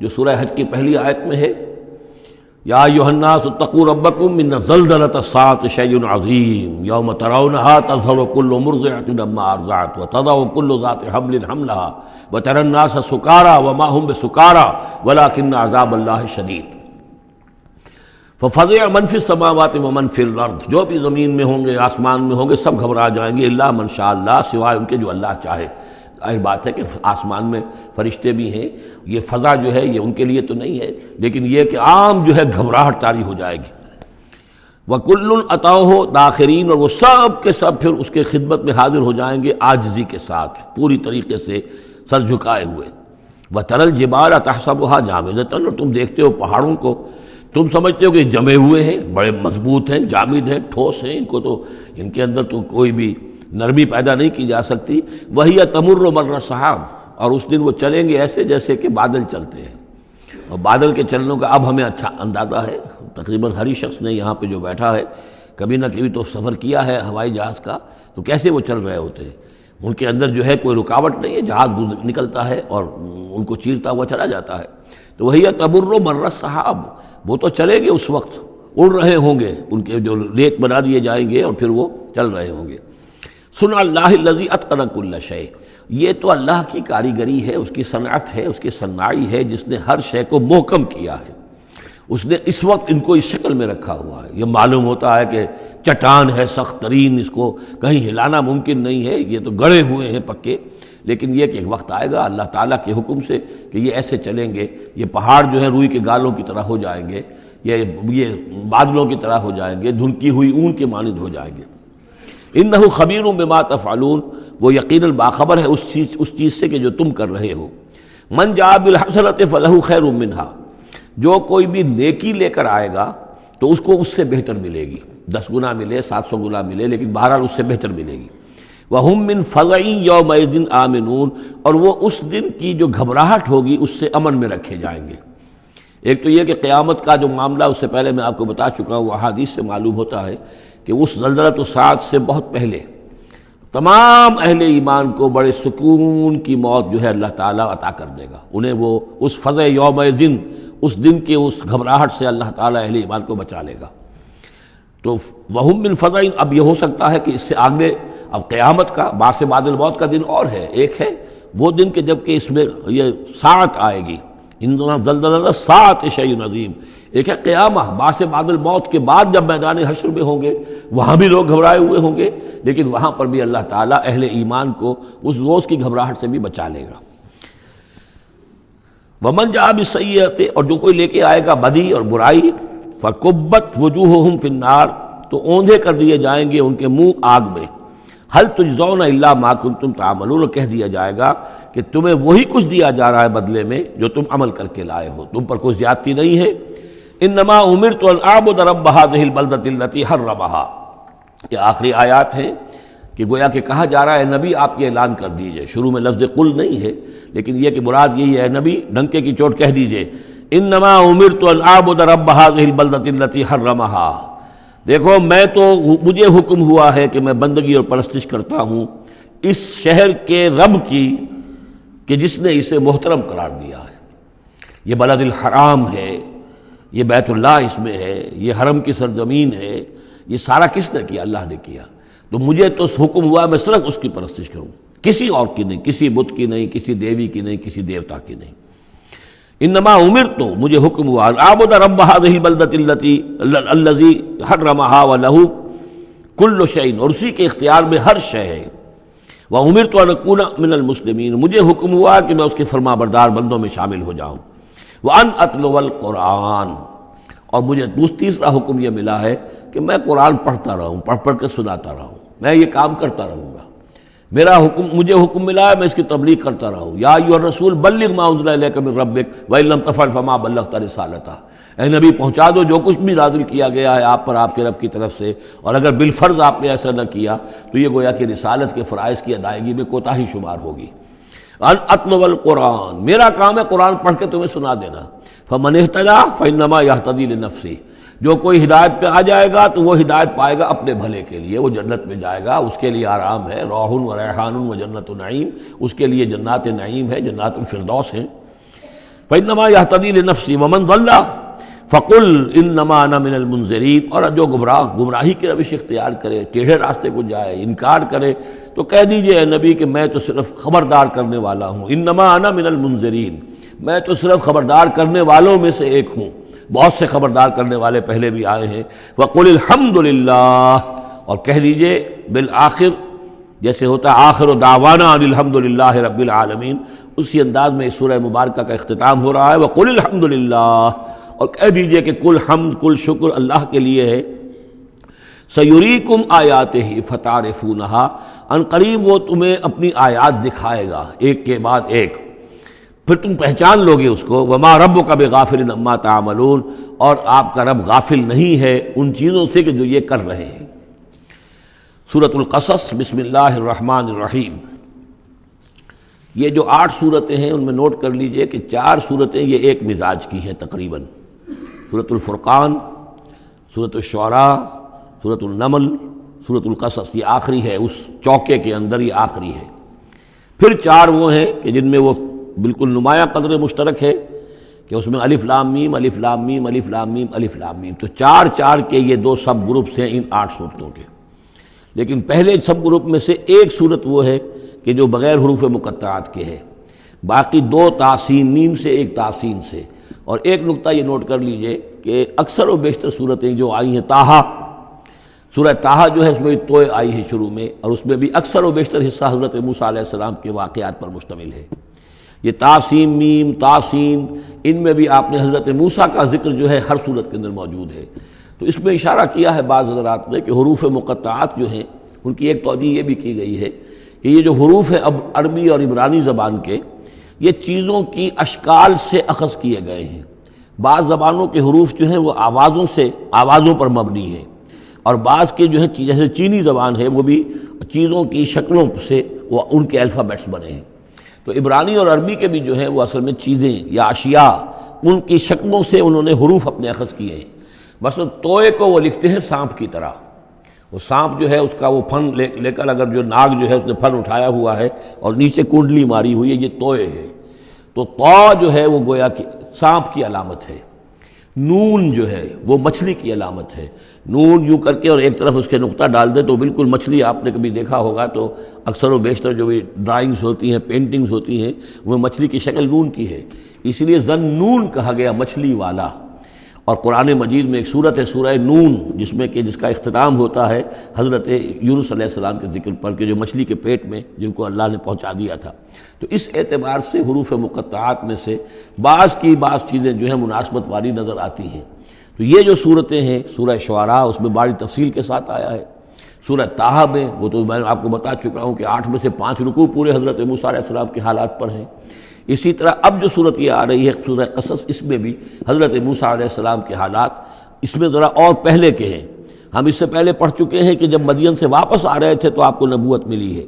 جو سورہ حج کی پہلی آیت میں ہے، یا ایھا الناس اتقوا ربکم ان زلزلۃ الساعۃ شیء عظیم یوم ترونها تذہل کل مرضعۃ عما ارضعت وتضع کل ذات حمل حملها وتری الناس سکارى وما هم بسکارى ولکن عذاب اللہ شدید۔ ففزع من فی السماوات ومن فی الارض، جو بھی زمین میں ہوں گے، آسمان میں ہوں گے، سب گھبرا جائیں گے، الا من شاء اللہ، سوائے ان کے جو اللہ چاہے۔ ظاہر بات ہے کہ آسمان میں فرشتے بھی ہیں، یہ فضا جو ہے یہ ان کے لیے تو نہیں ہے، لیکن یہ کہ عام جو ہے گھبراہٹ طاری ہو جائے گی۔ وَكُلٌّ أَتَوْهُ دَاخِرِينَ، اور وہ سب کے سب پھر اس کے خدمت میں حاضر ہو جائیں گے عاجزی کے ساتھ، پوری طریقے سے سر جھکائے ہوئے۔ وَتَرَى الْجِبَالَ تَحْسَبُهَا جَامِدَةً، اور تم دیکھتے ہو پہاڑوں کو، تم سمجھتے ہو کہ جمے ہوئے ہیں، بڑے مضبوط ہیں، جامد ہیں، ٹھوس ہیں، ان کو تو ان کے اندر تو کوئی بھی نرمی پیدا نہیں کی جا سکتی۔ وَهِيَ تَمُرُّ مَرَّ السَّحَابِ، اور اس دن وہ چلیں گے ایسے جیسے کہ بادل چلتے ہیں، اور بادل کے چلنوں کا اب ہمیں اچھا اندازہ ہے، تقریباً ہر ہی شخص نے یہاں پہ جو بیٹھا ہے کبھی نہ کبھی تو سفر کیا ہے ہوائی جہاز کا، تو کیسے وہ چل رہے ہوتے ہیں، ان کے اندر جو ہے کوئی رکاوٹ نہیں ہے، جہاز نکلتا ہے اور ان کو چیرتا ہوا چلا جاتا ہے۔ تو وہی تمر مر السحاب، وہ تو چلیں گے اس وقت، اڑ رہے ہوں گے، ان کے جو ریت بنا دیے جائیں گے اور پھر وہ چل رہے ہوں گے۔ صنع اللہ الذی اتقن کل شیء، یہ تو اللہ کی کاریگری ہے، اس کی صنعت ہے، اس کی صنائی ہے، جس نے ہر شے کو محکم کیا ہے، اس نے اس وقت ان کو اس شکل میں رکھا ہوا ہے۔ یہ معلوم ہوتا ہے کہ چٹان ہے سخت ترین، اس کو کہیں ہلانا ممکن نہیں ہے، یہ تو گڑے ہوئے ہیں پکے، لیکن یہ کہ ایک وقت آئے گا اللہ تعالیٰ کے حکم سے کہ یہ ایسے چلیں گے، یہ پہاڑ جو ہے روئی کے گالوں کی طرح ہو جائیں گے، یہ بادلوں کی طرح ہو جائیں گے، دھنکی ہوئی اون کے مانند ہو جائیں گے۔ انہ خبیر بما تفعلون، وہ یقیناً باخبر ہے اس چیز سے کہ جو تم کر رہے ہو۔ من جاء بالحسنۃ فلہ خیر منہا، جو کوئی بھی نیکی لے کر آئے گا تو اس کو اس سے بہتر ملے گی، 10 گنا ملے، 700 گنا ملے، لیکن بہرحال اس سے بہتر ملے گی۔ وَهُم مِّن فَزَعٍ يَوْمَئِذٍ آمِنُونَ، اور وہ اس دن کی جو گھبراہٹ ہوگی اس سے امن میں رکھے جائیں گے۔ ایک تو یہ کہ قیامت کا جو معاملہ، اس سے پہلے میں آپ کو بتا چکا ہوں، وہ احادیث سے معلوم ہوتا ہے کہ اس زلزلۃ الساعۃ سے بہت پہلے تمام اہل ایمان کو بڑے سکون کی موت جو ہے اللہ تعالیٰ عطا کر دے گا، انہیں وہ اس فزع یومئذ، اس دن کے اس گھبراہٹ سے اللہ تعالیٰ اہل ایمان کو بچا لے گا۔ تو وہم من فزع، اب یہ ہو سکتا ہے کہ اس سے آگے اب قیامت کا بعث بعد الموت کا دن اور ہے، ایک ہے وہ دن کہ جب کہ اس میں یہ ساعت آئے گی، اِنَّ زَلْزَلَةَ السَّاعَةِ شَیْءٌ عَظِیمٌ، ایک ہے قیامہ، بعث بعد الموت کے بعد جب میدان حشر میں ہوں گے، وہاں بھی لوگ گھبرائے ہوئے ہوں گے، لیکن وہاں پر بھی اللہ تعالیٰ اہل ایمان کو اس روز کی گھبراہٹ سے بھی بچا لے گا۔ وَمَنْ جَاءَ بِالسَّیِّئَةِ، اور جو کوئی لے کے آئے گا بدی اور برائی، فَكُبَّتْ وُجُوهُهُمْ فِي النَّارِ، تو اوندھے کر دیے جائیں گے ان کے منہ آگ میں۔ حل تجزون الا ما کنتم تعملون، کہہ دیا جائے گا کہ تمہیں وہی کچھ دیا جا رہا ہے بدلے میں جو تم عمل کر کے لائے ہو، تم پر کوئی زیادتی نہیں ہے۔ انما امرت ان اعبد رب هذه البلدة التي حرمها، یہ آخری آیات ہیں کہ گویا کہ کہا جا رہا ہے نبی آپ یہ اعلان کر دیجئے، شروع میں لفظ قل نہیں ہے لیکن یہ کہ مراد یہی ہے نبی ڈنکے کی چوٹ کہہ دیجئے انما امرت ان اعبد رب هذه البلدة التي حرمها، دیکھو میں تو مجھے حکم ہوا ہے کہ میں بندگی اور پرستش کرتا ہوں اس شہر کے رب کی کہ جس نے اسے محترم قرار دیا ہے۔ یہ بلد الحرام ہے، یہ بیت اللہ اس میں ہے، یہ حرم کی سرزمین ہے، یہ سارا کس نے کیا؟ اللہ نے کیا۔ تو مجھے تو حکم ہوا میں صرف اس کی پرستش کروں، کسی اور کی نہیں، کسی بت کی نہیں، کسی دیوی کی نہیں، کسی دیوتا کی نہیں۔ انما امرت، مجھے حکم ہوا اعبد رب هذه البلدة الذي حرمها وله كل شيء، اور اسی کے اختیار میں ہر شے ہے۔ وامرت ان اكون من المسلمین، مجھے حکم ہوا کہ میں اس کے فرما بردار بندوں میں شامل ہو جاؤں۔ وان اتلو القرآن، اور مجھے تیسرا حکم یہ ملا ہے کہ میں قرآن پڑھتا رہوں، پڑھ پڑھ کے سناتا رہوں، میں یہ کام کرتا رہوں گا۔ میرا حکم، مجھے حکم ملا ہے میں اس کی تبلیغ کرتا رہوں۔ یا ایھا الرسول بلغ ما انزل الیک من ربک وان لم تفعل فما بلغت رسالتہ، اے نبی پہنچا دو جو کچھ بھی نازل کیا گیا ہے آپ پر آپ کے رب کی طرف سے، اور اگر بالفرض آپ نے ایسا نہ کیا تو یہ گویا کہ رسالت کے فرائض کی ادائیگی میں کوتاہی شمار ہوگی۔ ان اتلو القرآن، میرا کام ہے قرآن پڑھ کے تمہیں سنا دینا۔ فمن اہتدی فانما یہتدی لنفسہ، جو کوئی ہدایت پہ آ جائے گا تو وہ ہدایت پائے گا اپنے بھلے کے لیے، وہ جنت میں جائے گا، اس کے لیے آرام ہے، روح و ریحان و جنت نعیم، اس کے لیے جنات نعیم ہے، جنات الفردوس ہیں۔ فانما یہتدی لنفسہ ومن ضل فقل انما انا من المنذرین، اور جو گمراہی کی روش اختیار کرے، ٹیڑھے راستے کو جائے، انکار کرے، تو کہہ دیجئے اے نبی کہ میں تو صرف خبردار کرنے والا ہوں۔ انما انا من المنذرین، میں تو صرف خبردار کرنے والوں میں سے ایک ہوں، بہت سے خبردار کرنے والے پہلے بھی آئے ہیں۔ وقل الحمد للہ، اور کہہ دیجئے بالآخر، جیسے ہوتا ہے آخر دعوانا ان الحمد للہ رب العالمین، اسی انداز میں اس سورہ مبارکہ کا اختتام ہو رہا ہے۔ وقل الحمد للہ، اور کہہ دیجئے کہ کل حمد کل شکر اللہ کے لیے ہے۔ سیریکم آیاتہ فتعرفونہا، ان قریب وہ تمہیں اپنی آیات دکھائے گا ایک کے بعد ایک، پھر تم پہچان لوگے اس کو۔ وما ربک بغافل عما تعملون، اور آپ کا رب غافل نہیں ہے ان چیزوں سے کہ جو یہ کر رہے ہیں۔ سورۃ القصص، بسم اللہ الرحمن الرحیم۔ یہ جو 8 صورتیں ہیں ان میں نوٹ کر لیجئے کہ 4 صورتیں یہ ایک مزاج کی ہیں تقریباً۔ سورۃ الفرقان، سورۃ الشعراء، سورۃ النمل، سورۃ القصص، یہ آخری ہے اس چوکے کے اندر، یہ آخری ہے۔ پھر 4 وہ ہیں کہ جن میں وہ بالکل نمایاں قدر مشترک ہے کہ اس میں الف لام میم الف لام میم الف لام میم الف لام میم، تو 4 کے یہ 2 سب گروپس ہیں ان 8 صورتوں کے۔ لیکن پہلے سب گروپ میں سے ایک صورت وہ ہے کہ جو بغیر حروف مقطعات کے ہے، باقی 2 تاسین میم سے، ایک تاسین سے۔ اور ایک نقطہ یہ نوٹ کر لیجئے کہ اکثر و بیشتر صورتیں جو آئی ہیں، طٰہٰ، سورہ طٰہٰ جو ہے اس میں توئے آئی ہے شروع میں، اور اس میں بھی اکثر و بیشتر حصہ حضرت موسیٰ علیہ السلام کے واقعات پر مشتمل ہے۔ یہ تاسین میم تاسین، ان میں بھی آپ نے حضرت موسیٰ کا ذکر جو ہے ہر صورت کے اندر موجود ہے۔ تو اس میں اشارہ کیا ہے بعض حضرات نے کہ حروف مقطعات جو ہیں ان کی ایک توجہ یہ بھی کی گئی ہے کہ یہ جو حروف ہیں اب عربی اور عبرانی زبان کے، یہ چیزوں کی اشکال سے اخذ کیے گئے ہیں۔ بعض زبانوں کے حروف جو ہیں وہ آوازوں پر مبنی ہیں، اور بعض کے جو ہے جیسے چینی زبان ہے وہ بھی چیزوں کی شکلوں سے وہ ان کے الفابیٹس بنے ہیں۔ تو عبرانی اور عربی کے بھی جو ہیں وہ اصل میں چیزیں یا اشیاء، ان کی شکلوں سے انہوں نے حروف اپنے اخذ کیے ہیں۔ مثلا توئے کو وہ لکھتے ہیں سانپ کی طرح، وہ سانپ جو ہے اس کا وہ پھن لے کر اگر جو ناگ جو ہے اس نے پھن اٹھایا ہوا ہے اور نیچے کنڈلی ماری ہوئی ہے، یہ توئے ہے۔ تو طا جو ہے وہ گویا کہ سانپ کی علامت ہے، نون جو ہے وہ مچھلی کی علامت ہے۔ نون یوں کر کے اور ایک طرف اس کے نقطہ ڈال دے تو بالکل مچھلی، آپ نے کبھی دیکھا ہوگا تو اکثر و بیشتر جو بھی ڈرائنگز ہوتی ہیں، پینٹنگز ہوتی ہیں، وہ مچھلی کی شکل نون کی ہے، اس لیے ذنون کہا گیا، مچھلی والا۔ اور قرآن مجید میں ایک سورت ہے سورہ نون، جس کا اختتام ہوتا ہے حضرت یونس علیہ السلام کے ذکر پر کہ جو مچھلی کے پیٹ میں جن کو اللہ نے پہنچا دیا تھا۔ تو اس اعتبار سے حروف مقطعات میں سے بعض چیزیں جو ہیں مناسبت والی نظر آتی ہیں۔ تو یہ جو صورتیں ہیں، سورہ شعراء اس میں بڑی تفصیل کے ساتھ آیا ہے، سورہ طٰہٰ میں وہ تو میں آپ کو بتا چکا ہوں کہ 8 میں سے 5 رکوع پورے حضرت موسیٰ علیہ السلام کے حالات پر ہیں۔ اسی طرح اب جو صورت یہ آ رہی ہے سورہ قصص، اس میں بھی حضرت موسیٰ علیہ السلام کے حالات اس میں ذرا اور پہلے کے ہیں۔ ہم اس سے پہلے پڑھ چکے ہیں کہ جب مدین سے واپس آ رہے تھے تو آپ کو نبوت ملی ہے،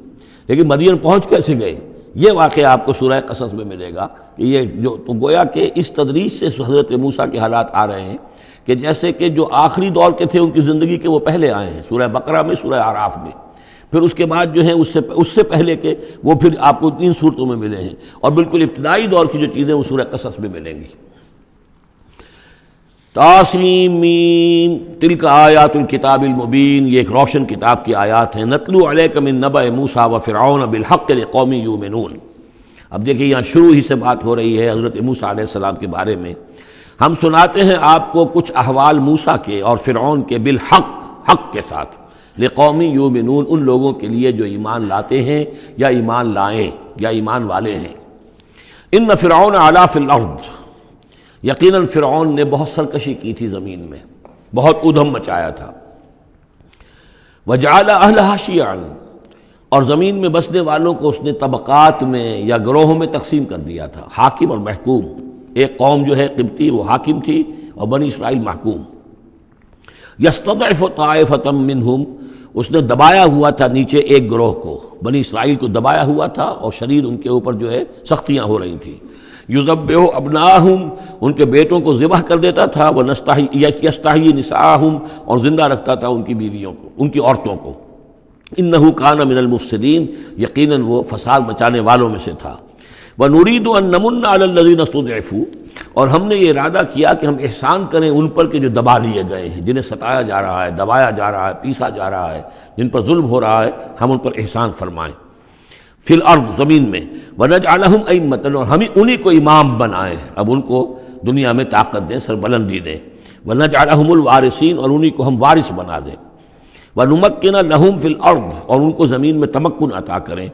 لیکن مدین پہنچ کیسے گئے یہ واقعہ آپ کو سورہ قصص میں ملے گا کہ یہ جو تو گویا کہ اس تدریج سے حضرت موسیٰ کے حالات آ رہے ہیں کہ جیسے کہ جو آخری دور کے تھے ان کی زندگی کے وہ پہلے آئے ہیں، سورہ بقرہ میں، سورہ اعراف میں، پھر اس کے بعد جو ہیں اس سے پہلے کے وہ پھر آپ کو 3 صورتوں میں ملے ہیں، اور بالکل ابتدائی دور کی جو چیزیں وہ سورہ قصص میں ملیں گی۔ طاسیم میم تلک آیات الکتاب المبین، یہ ایک روشن کتاب کی آیات ہیں۔ نتلو علیک من نبأ موسیٰ وفرعون بالحق لقوم یؤمنون۔ اب دیکھیں یہاں شروع ہی سے بات ہو رہی ہے حضرت موسیٰ علیہ السلام کے بارے میں۔ ہم سناتے ہیں آپ کو کچھ احوال موسیٰ کے اور فرعون کے بالحق، حق کے ساتھ، لقوم یؤمنون، ان لوگوں کے لیے جو ایمان لاتے ہیں یا ایمان لائیں یا ایمان والے ہیں۔ ان فرعون علا فی الارض، یقیناً فرعون نے بہت سرکشی کی تھی زمین میں، بہت ادھم مچایا تھا۔ وجعل اہلہا شیعا، اور زمین میں بسنے والوں کو اس نے طبقات میں یا گروہوں میں تقسیم کر دیا تھا، حاکم اور محکوم۔ ایک قوم جو ہے قبطی وہ حاکم تھی اور بنی اسرائیل محکوم۔ یستضعف طائفۃ منہم، اس نے دبایا ہوا تھا نیچے ایک گروہ کو، بنی اسرائیل کو دبایا ہوا تھا اور شدید ان کے اوپر جو ہے سختیاں ہو رہی تھیں۔ یذبح ابناءہم، ان کے بیٹوں کو ذبح کر دیتا تھا، یستحیی نساءہم، اور زندہ رکھتا تھا ان کی بیویوں کو، ان کی عورتوں کو۔ انہ کان من المفسدین، یقیناً وہ فساد مچانے والوں میں سے تھا۔ وَنُرِيدُ أَن نَّمُنَّ عَلَى الَّذِينَ اسْتُضْعِفُوا، اور ہم نے یہ ارادہ کیا کہ ہم احسان کریں ان پر کہ جو دبا لیے گئے ہیں، جنہیں ستایا جا رہا ہے، دبایا جا رہا ہے، پیسا جا رہا ہے، جن پر ظلم ہو رہا ہے، ہم ان پر احسان فرمائیں۔ فی الارض، زمین میں، وَنَجْعَلَهُمْ أَئِمَّةً، اور ہم انہی کو امام بنائیں، اب ان کو دنیا میں طاقت دیں، سربلندی دیں۔ وَنَجْعَلَهُمُ الْوَارِثِينَ، اور انہی کو ہم وارث بنا دیں۔ وَنُمَكِّنَ لَهُمْ فِي الْأَرْضِ، اور ان کو زمین میں تمکن عطا کریں۔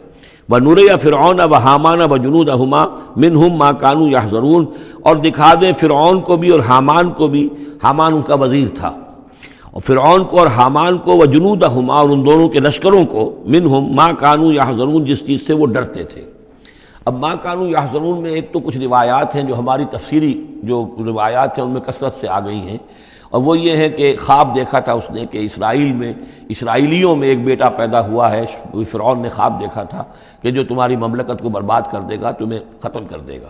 وَنُرِيَ فِرْعَوْنَ وَحَامَانَ وَجُنُودَهُمَا مِنْهُمْ مَا كَانُوا يَحْذَرُونَ، اور دکھا دیں فرعون کو بھی اور حامان کو بھی، حامان ان کا وزیر تھا، اور فرعون کو اور حامان کو، وجنودہما، اور ان دونوں کے لشکروں کو، منہم ما کانوا یحذرون، جس چیز سے وہ ڈرتے تھے۔ اب ما کانوا یحذرون میں ایک تو کچھ روایات ہیں جو ہماری تفسیری جو روایات ہیں ان میں کثرت سے آ گئی ہیں، اور وہ یہ ہے کہ خواب دیکھا تھا اس نے کہ اسرائیل میں، اسرائیلیوں میں ایک بیٹا پیدا ہوا ہے، فرعون نے خواب دیکھا تھا کہ جو تمہاری مملکت کو برباد کر دے گا، تمہیں ختم کر دے گا۔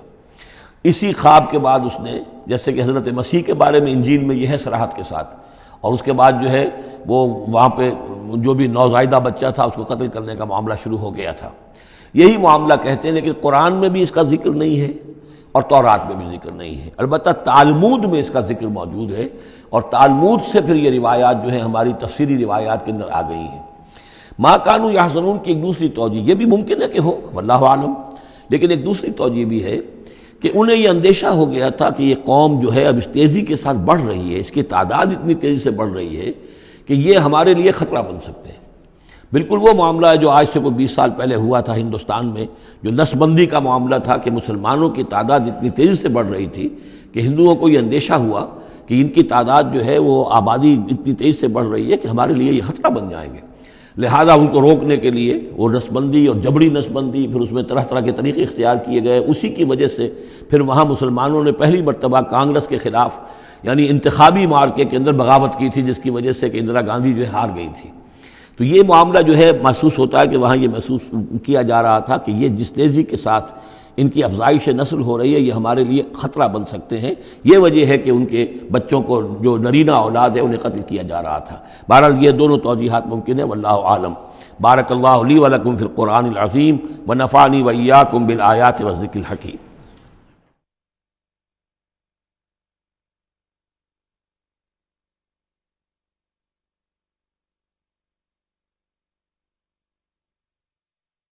اسی خواب کے بعد اس نے، جیسے کہ حضرت مسیح کے بارے میں انجیل میں یہ ہے صراحت کے ساتھ، اور اس کے بعد جو ہے وہ وہاں پہ جو بھی نوزائیدہ بچہ تھا اس کو قتل کرنے کا معاملہ شروع ہو گیا تھا۔ یہی معاملہ کہتے ہیں، لیکن قرآن میں بھی اس کا ذکر نہیں ہے اور تورات میں بھی ذکر نہیں ہے، البتہ تالمود میں اس کا ذکر موجود ہے، اور تالمود سے پھر یہ روایات جو ہیں ہماری تفسیری روایات کے اندر آ گئی ہیں۔ ما کانوا یحذرون کی ایک دوسری توجہ یہ بھی ممکن ہے کہ ہو، واللہ عالم، لیکن ایک دوسری توجہ بھی ہے کہ انہیں یہ اندیشہ ہو گیا تھا کہ یہ قوم جو ہے اب اس تیزی کے ساتھ بڑھ رہی ہے، اس کی تعداد اتنی تیزی سے بڑھ رہی ہے کہ یہ ہمارے لیے خطرہ بن سکتے ہیں۔ بالکل وہ معاملہ ہے جو آج سے کوئی 20 سال پہلے ہوا تھا ہندوستان میں، جو نسل بندی کا معاملہ تھا کہ مسلمانوں کی تعداد اتنی تیزی سے بڑھ رہی تھی کہ ہندوؤں کو یہ اندیشہ ہوا کہ ان کی تعداد جو ہے وہ آبادی اتنی تیزی سے بڑھ رہی ہے کہ ہمارے لیے یہ خطرہ بن جائیں گے، لہذا ان کو روکنے کے لیے وہ نسل بندی اور جبری نسل بندی، پھر اس میں طرح طرح کے طریقے اختیار کیے گئے۔ اسی کی وجہ سے پھر وہاں مسلمانوں نے پہلی مرتبہ کانگریس کے خلاف یعنی انتخابی مارکے کے اندر بغاوت کی تھی، جس کی وجہ سے کہ اندرا گاندھی جو ہے ہار گئی تھی۔ تو یہ معاملہ جو ہے محسوس ہوتا ہے کہ وہاں یہ محسوس کیا جا رہا تھا کہ یہ جس تیزی کے ساتھ ان کی افزائش نسل ہو رہی ہے یہ ہمارے لیے خطرہ بن سکتے ہیں۔ یہ وجہ ہے کہ ان کے بچوں کو جو نرینہ اولاد ہے انہیں قتل کیا جا رہا تھا۔ بہرحال یہ دونوں توجیحات ممکن ہیں، واللہ عالم۔ بارک اللہ لی ولکم فی القرآن العظیم ونفعنی وإیاکم بالآیات والذکر الحکیم۔